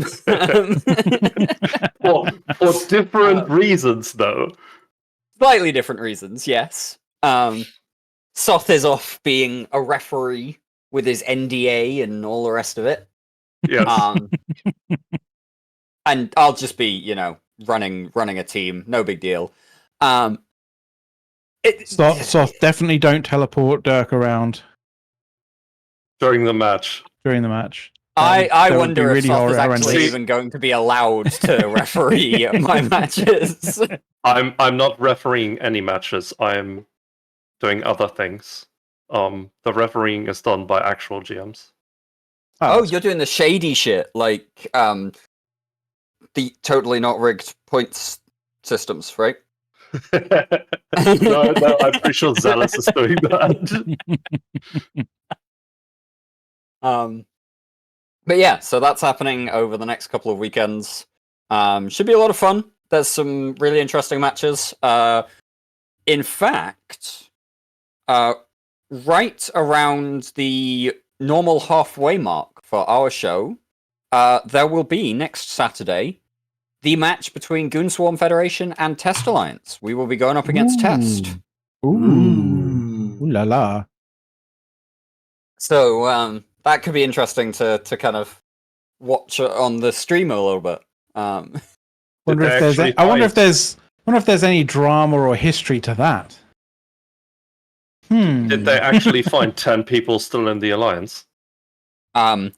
for different reasons, though. Slightly different reasons, yes. Soth is off being a referee with his NDA and all the rest of it. Yes. And I'll just be, you know, running a team. No big deal. Soth, definitely don't teleport Dirk around during the match. I That would wonder be if really Soth is horrendous. actually even going to be allowed to referee my matches. I'm not refereeing any matches. I'm doing other things. The refereeing is done by actual GMs. Oh, you're doing the shady shit, like the totally not rigged points systems, right? no, I'm pretty sure Zealous is doing that. But yeah, so that's happening over the next couple of weekends. Should be a lot of fun. There's some really interesting matches. In fact, right around the normal halfway mark for our show, there will be next Saturday the match between Goonswarm Federation and Test Alliance. We will be going up against Test. Ooh la la. So that could be interesting to kind of watch on the stream a little bit. Wonder if there's any drama or history to that. Did they actually find 10 people still in the alliance? I'm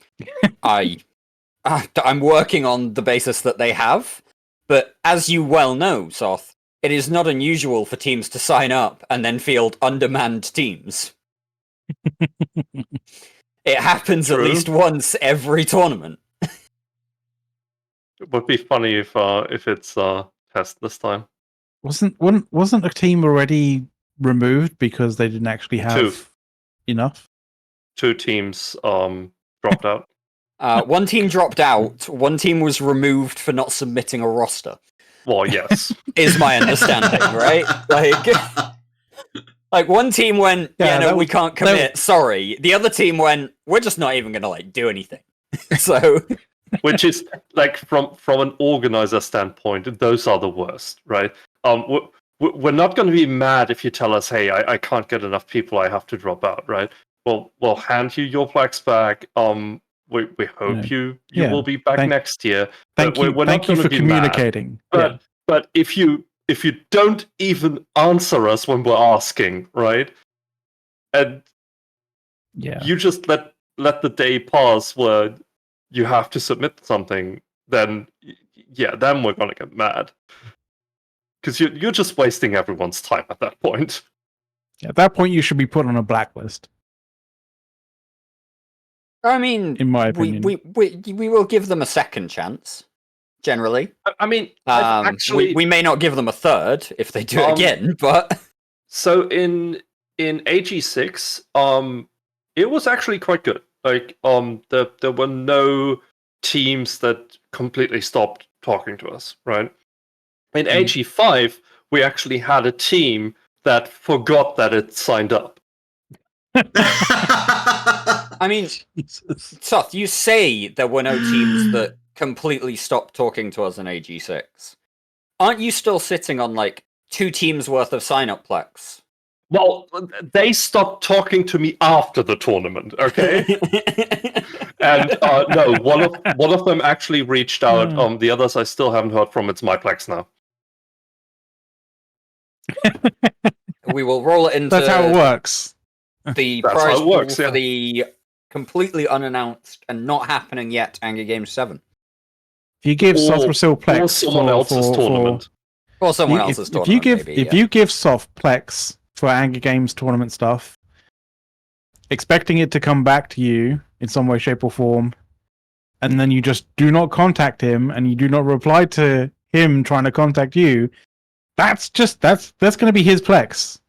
working on the basis that they have, but as you well know, Soth, it is not unusual for teams to sign up and then field undermanned teams. It happens True. at least once every tournament. It would be funny if it's Test this time. Wasn't a team already removed because they didn't actually have enough? 2 teams dropped out. One team dropped out. One team was removed for not submitting a roster. Well, yes. Is my understanding, right? Like one team went, we can't commit. Sorry. The other team went, we're just not even gonna do anything. So, which is like from an organizer standpoint, those are the worst, right? We're not going to be mad if you tell us, hey, I can't get enough people, I have to drop out, right? We'll hand you your plaques back. We hope you will be back next year. Thank you for communicating. But if you don't even answer us when we're asking, right? And you just let the day pass where you have to submit something, then we're gonna get mad. Because you're just wasting everyone's time at that point. At that point, you should be put on a blacklist. I mean, in my opinion, we will give them a second chance. Generally, I mean, we may not give them a third if they do it again, but so in AG6, it was actually quite good. Like, there were no teams that completely stopped talking to us, right? In AG5, we actually had a team that forgot that it signed up. I mean, Soth, you say there were no teams that completely stopped talking to us in AG6. Aren't you still sitting on, 2 teams worth of sign-up plex? Well, they stopped talking to me after the tournament, okay? And no, one of them actually reached out. The others I still haven't heard from. It's my plex now. We will roll it into... That's how it works. The prize pool for the completely unannounced and not happening yet Anger Games 7. If you give Soft Brazil Plex or someone else's tournament. Or someone else's tournament, if you give Soft Plex for Anger Games tournament stuff, expecting it to come back to you in some way, shape, or form, and then you just do not contact him and you do not reply to him trying to contact you, that's going to be his Plex.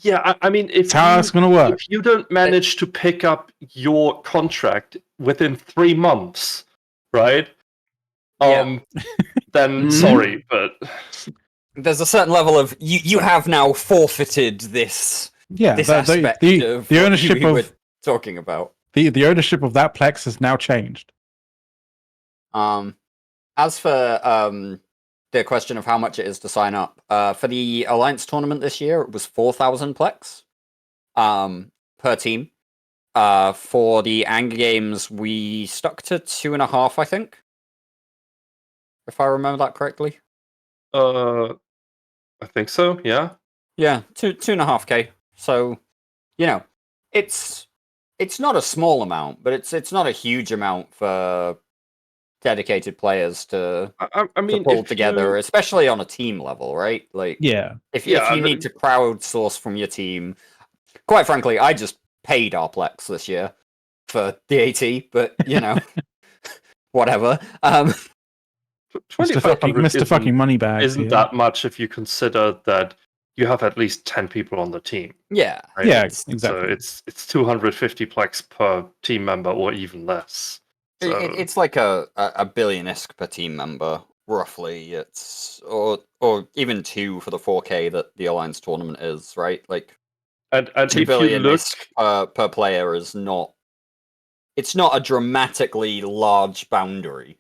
Yeah, I mean, it's how it's going to work. If you don't manage to pick up your contract within 3 months, right? Then sorry, but there's a certain level of you have now forfeited this. Yeah, this aspect of the ownership we were talking about. The ownership of that Plex has now changed. As for the question of how much it is to sign up, for the Alliance tournament this year, it was 4,000 Plex per team. For the Anger Games, we stuck to 2.5, I think. If I remember that correctly. I think so, yeah. Yeah, 2.5K. So, it's it's not a small amount, but it's not a huge amount for dedicated players to I mean, pull if together, you, especially on a team level, right? Like, Yeah. if Yeah, you need to crowdsource from your team, quite frankly, I just paid Arplex this year for the AT, but you know, whatever. Mr. 2500 fucking Moneybags isn't here. that much if you consider that you have at least 10 people on the team. Yeah, Right? Yeah, it's, exactly. So it's 250 plex per team member or even less. So it's like a billion-esque per team member, roughly. It's or even 2 for the 4K that the Alliance tournament is, right? Like and 2 if you billion look per player is not. It's not a dramatically large boundary.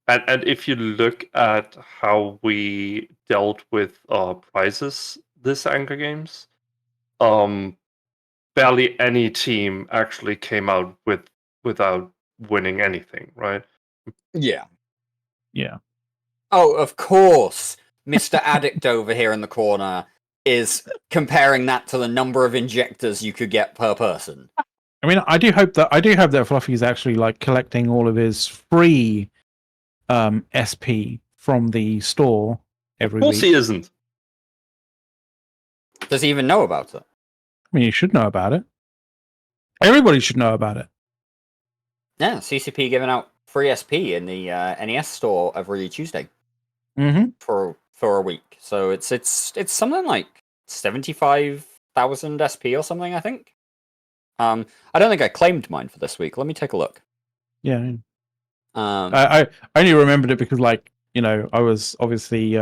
and if you look at how we dealt with prizes this Anger Games, barely any team actually came out without winning anything, right? Yeah. Yeah. Oh, of course. Mr. Addict over here in the corner is comparing that to the number of injectors you could get per person. I mean, I do hope that Fluffy is actually like collecting all of his free SP from the store every Of course week. he isn't. Does he even know about it? I mean, you should know about it. Everybody should know about it. Yeah, CCP giving out free SP in the NES store every Tuesday Mm-hmm. for a week. So it's something like 75,000 SP or something, I think. I don't think I claimed mine for this week. Let me take a look. Yeah. Um, I only remembered it because, like, you know, I was obviously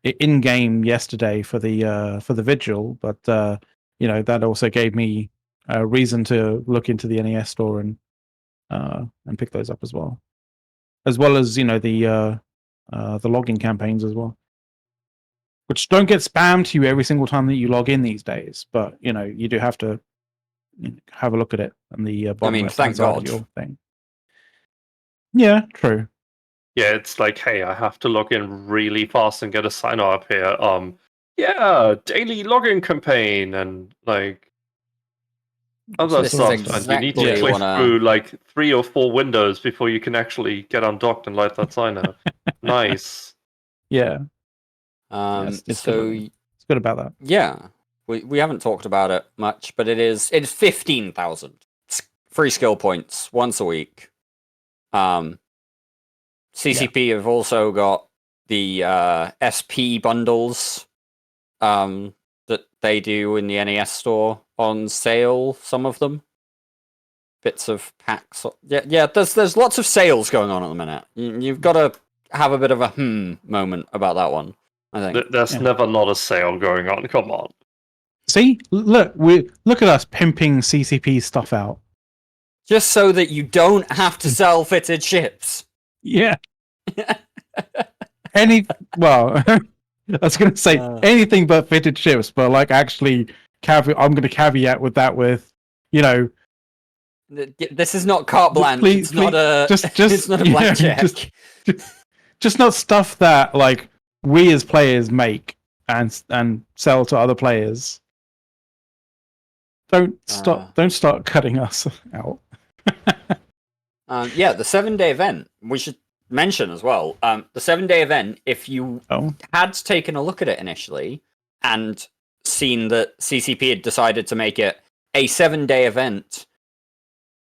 in game yesterday for the vigil, but you know, that also gave me a reason to look into the NES store and pick those up as well as you know the login campaigns as well, which don't get spammed to you every single time that you log in these days. But you know, you do have to have a look at it on the bottom mean, left-hand thank side God. of your thing. Yeah, true. Yeah, it's like, hey, I have to log in really fast and get a sign up here. Yeah, daily login campaign and like other This is stuff, and you need to exactly click what through like 3 or 4 windows before you can actually get undocked and light that sign up. Nice. Yeah, yes, it's so good. It's good about that. yeah, we haven't talked about it much, but it's 15,000 free skill points once a week. CCP have also got the SP bundles that they do in the NES store on sale. Some of them, bits of packs. Yeah. There's lots of sales going on at the minute. You've got to have a bit of a moment about that one. I think There's never not a sale going on. Come on. See, look at us pimping CCP stuff out. just so that you don't have to sell fitted ships. Yeah. Well, I was going to say anything but fitted ships, but like actually, I'm going to caveat with that with, you know, this is not carte blanche. It's not a it's not a blank check. Just not stuff that like we as players make and sell to other players. Don't start cutting us out. Yeah, the 7-day event. We should mention as well. The 7-day event. If you had taken a look at it initially and seen that CCP had decided to make it a 7-day event,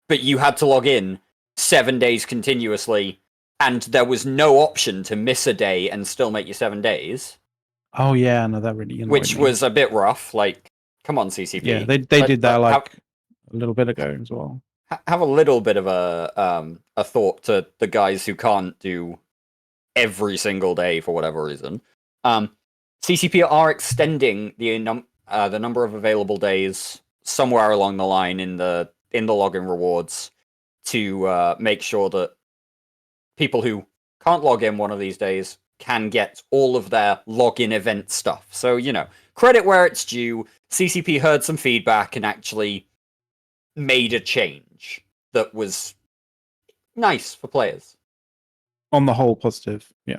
but you had to log in 7 days continuously, and there was no option to miss a day and still make your 7 days. Oh yeah, no, that really annoyed which me. was a bit rough. Like, come on, CCP. Yeah, they did that like a little bit ago as well. Have a little bit of a thought to the guys who can't do every single day for whatever reason. CCP are extending the number of available days somewhere along the line in the login rewards to make sure that people who can't log in one of these days can get all of their login event stuff. So, you know, credit where it's due. CCP heard some feedback and actually made a change that was nice for players. On the whole, positive. Yeah.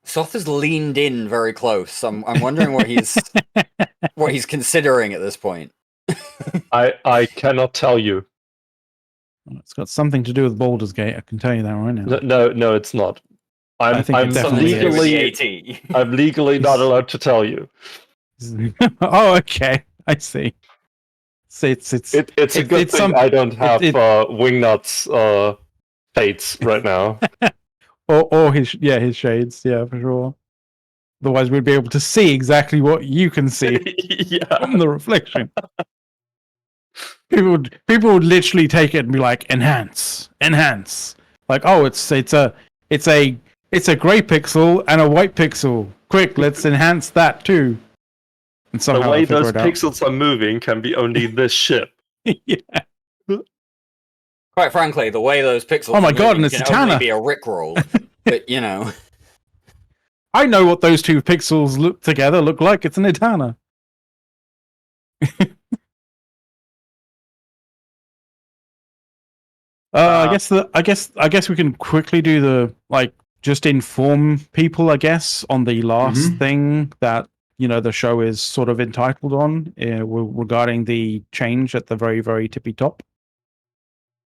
Soth has leaned in very close. I'm wondering what he's considering at this point. I cannot tell you. It's got something to do with Baldur's Gate. I can tell you that right now. No, it's not. I think it definitely is. legally, I'm legally not allowed to tell you. Oh, okay. I see. So it's a good thing I don't have Wingnuts fates right now. or his shades, yeah, for sure. Otherwise, we'd be able to see exactly what you can see from the reflection. People would literally take it and be like, enhance. Like, oh, it's a gray pixel and a white pixel. Quick, let's enhance that too. And somehow the way those pixels are moving can be only this ship. Yeah. Quite frankly, the way those pixels Oh my god, and it's can Zatanna. only be a rickroll. But you know, I know what those two pixels look like. It's an Zatanna. I guess we can quickly do the just inform people, I guess, on the last thing that the show is sort of entitled on regarding the change at the very, very tippy top.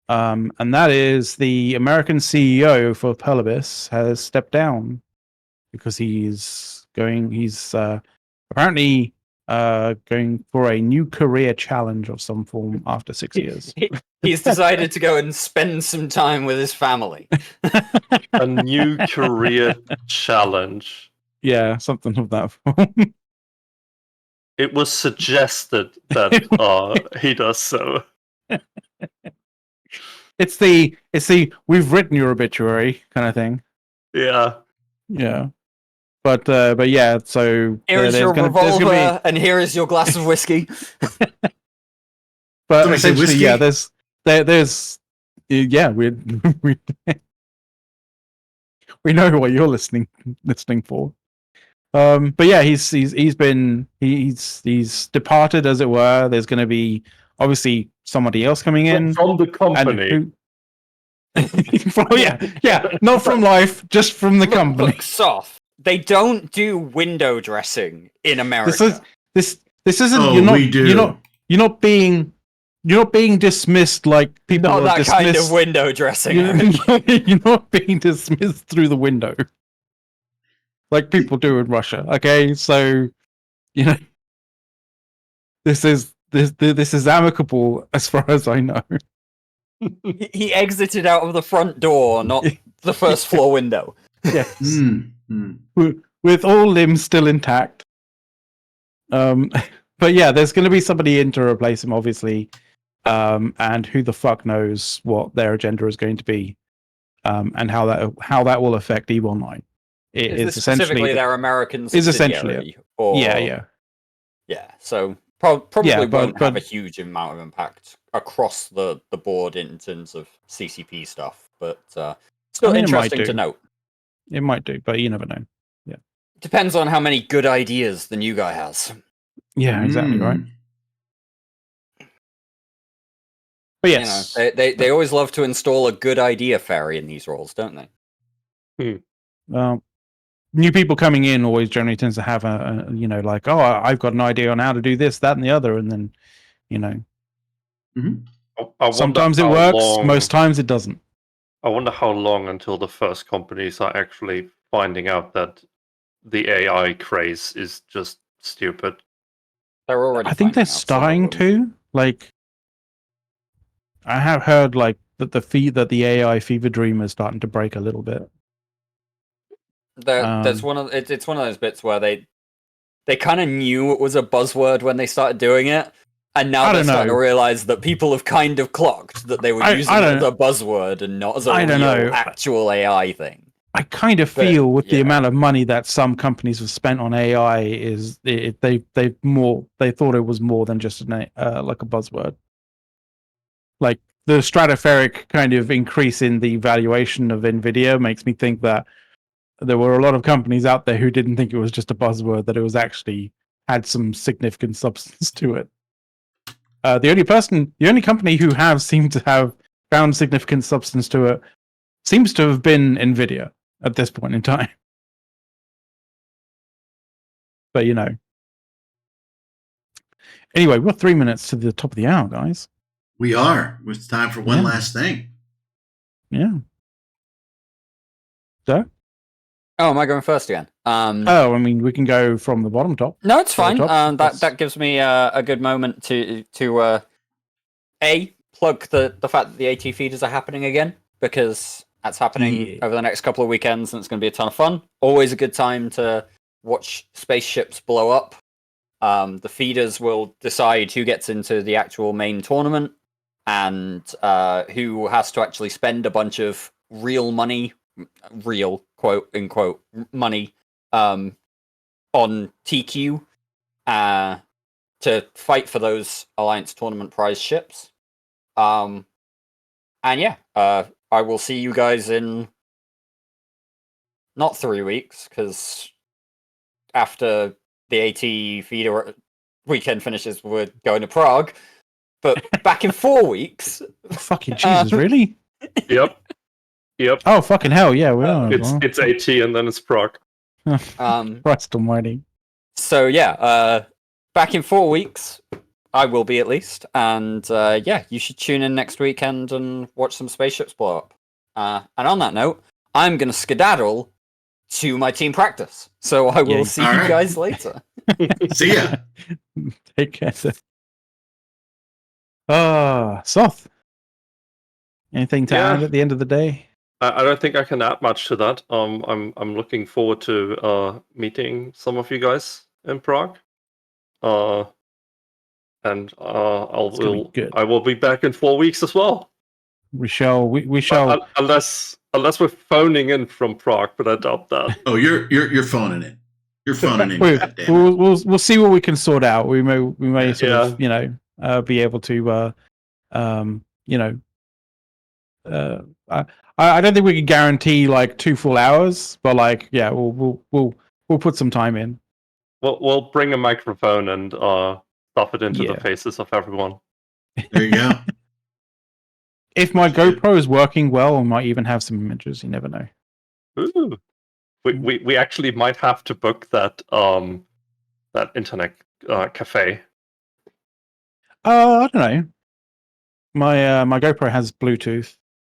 And that is the American CEO for Pelibus has stepped down because he's apparently going for a new career challenge of some form after 6 years. He's decided to go and spend some time with his family. A new career challenge. Yeah, something of that form. It was suggested that he does so. It's the we've written your obituary kind of thing. Yeah. Yeah. But yeah, so here is your revolver, and here is your glass of whiskey. But essentially, yeah, there's yeah, we know what you're listening for. But yeah, he's departed, as it were. There's going to be obviously somebody else coming in from the company. yeah, not from life, just from the company. Look, soft. They don't do window dressing in America. This isn't. Oh, You're not being dismissed like people not are that dismissed. kind of window dressing. You're not being dismissed through the window like people do in Russia. Okay, so this is amicable as far as I know. He exited out of the front door, not the first floor window. Yes. With all limbs still intact. But yeah, there's going to be somebody in to replace him, obviously. And who the fuck knows what their agenda is going to be, and how that will affect EVE Online. Is this specifically their American subsidiary? Is essentially, yeah. So probably won't have a huge amount of impact across the board in terms of CCP stuff, but still interesting to note. It might do, but you never know. Yeah, depends on how many good ideas the new guy has. Yeah, exactly right. But yes, they always love to install a good idea fairy in these roles, don't they? Well, new people coming in always generally tends to have like, oh, I've got an idea on how to do this, that, and the other, and then sometimes it works, most times it doesn't. I wonder how long until the first companies are actually finding out that the AI craze is just stupid. They're already. I think they're starting to. Like, I have heard that the AI fever dream is starting to break a little bit. It's one of those bits where they kind of knew it was a buzzword when they started doing it, and now they're starting to realize that people have kind of clocked that they were using it as a buzzword and not as a real actual AI thing. I kind of feel with the amount of money that some companies have spent on AI they thought it was more than just like a buzzword. Like the stratospheric kind of increase in the valuation of Nvidia makes me think that there were a lot of companies out there who didn't think it was just a buzzword, that it was actually had some significant substance to it. The only company who seemed to have found significant substance to it seems to have been Nvidia at this point in time. But anyway, we're 3 minutes to the top of the hour, guys. We are. It's time for one Yeah. last thing. Yeah. So? Oh, am I going first again? Oh, I mean, we can go from the bottom top. No, it's To the fine. top. That gives me a good moment to plug the fact that the AT feeders are happening again, because that's happening over the next couple of weekends, and it's going to be a ton of fun. Always a good time to watch spaceships blow up. The feeders will decide who gets into the actual main tournament, and who has to actually spend a bunch of real money, real quote unquote money, on TQ, to fight for those Alliance tournament prize ships. And yeah, I will see you guys in not 3 weeks, because after the AT feeder weekend finishes, we're going to Prague. But back in 4 weeks. Fucking Jesus, really? Yep. Oh, fucking hell, yeah, we are. It's AT and then it's Prague. Christ almighty. So yeah, back in 4 weeks, I will be at least, and yeah, you should tune in next weekend and watch some spaceships blow up. And on that note, I'm going to skedaddle to my team practice. So I will see you guys later. See ya. Take care. Soth. Anything to add at the end of the day? I don't think I can add much to that. I'm looking forward to meeting some of you guys in Prague. And I will be back in 4 weeks as well. We shall. Unless we're phoning in from Prague, but I doubt that. Oh, you're phoning in. You're phoning in. We'll see what we can sort out. We may sort of be able to I don't think we can guarantee like 2 full hours, but like we'll put some time in. We'll bring a microphone and stuff it into the faces of everyone. There you go. If my GoPro is working well, I might even have some images. You never know. Ooh. We actually might have to book that internet cafe. I don't know. My GoPro has Bluetooth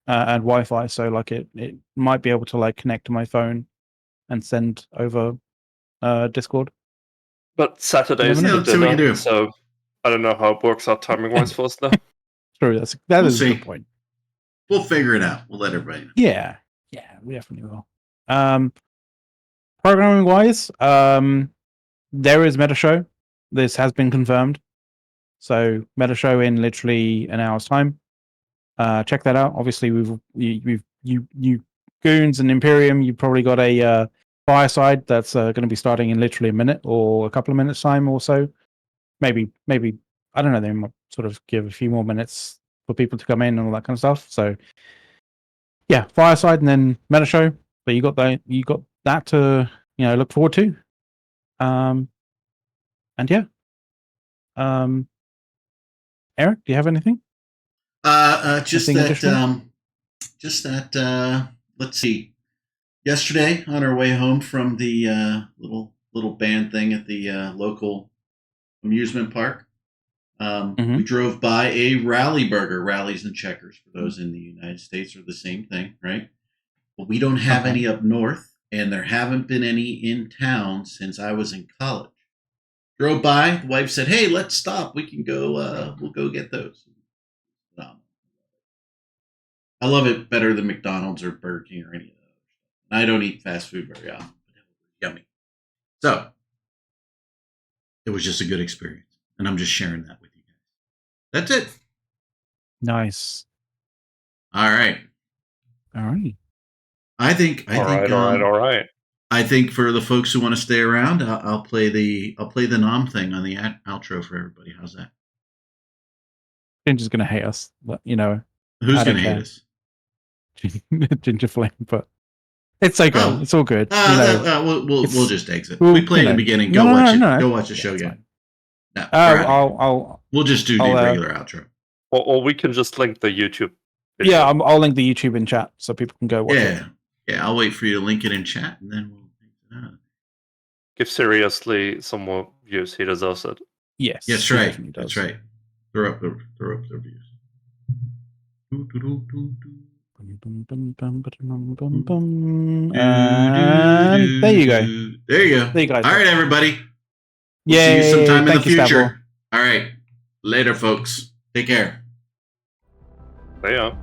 and Wi-Fi, so like it might be able to like connect to my phone and send over Discord. But Saturday's the dinner, so I don't know how it works out timing-wise for us, though. True, that is a good point. We'll figure it out. We'll let everybody know. Yeah, we definitely will. Programming-wise, there is Meta Show. This has been confirmed. So Meta Show in literally an hour's time. Check that out. Obviously, you goons and Imperium. You've probably got a fireside that's going to be starting in literally a minute or a couple of minutes time or so. Maybe I don't know. They might sort of give a few more minutes for people to come in and all that kind of stuff. So yeah, fireside and then Meta Show. But you got that to look forward to. And yeah. Eric, do you have anything? Just that. Let's see. Yesterday, on our way home from the little band thing at the local amusement park, we drove by a Rally Burger. Rallies and checkers, for those in the United States, are the same thing, right? But we don't have any up north, and there haven't been any in town since I was in college. Drove by, the wife said, "Hey, let's stop. We can go. We'll go get those." I love it better than McDonald's or Burger King or any of those. I don't eat fast food very often, but it was yummy. So it was just a good experience, and I'm just sharing that with you guys. That's it. Nice. All right. All right. I think for the folks who want to stay around, I'll play the nom thing on the outro for everybody. How's that? Ginger's gonna hate us, but who's gonna hate us? Ginger Flame, but it's okay. Oh. It's all good. We'll just exit. We play in the beginning. Go watch the show again. No, we'll just do the regular outro. Or we can just link the YouTube video. Yeah, I'll link the YouTube in chat so people can go watch it. Yeah, I'll wait for you to link it in chat, and then we'll give Seriously some more views. He deserves it. Yes, that's right. That's right. Throw up their views. And there you go. There you go. There you go. All right, everybody. We'll Yay! see you sometime in the Thank you, future. Stavro. All right. Later, folks. Take care. Yeah.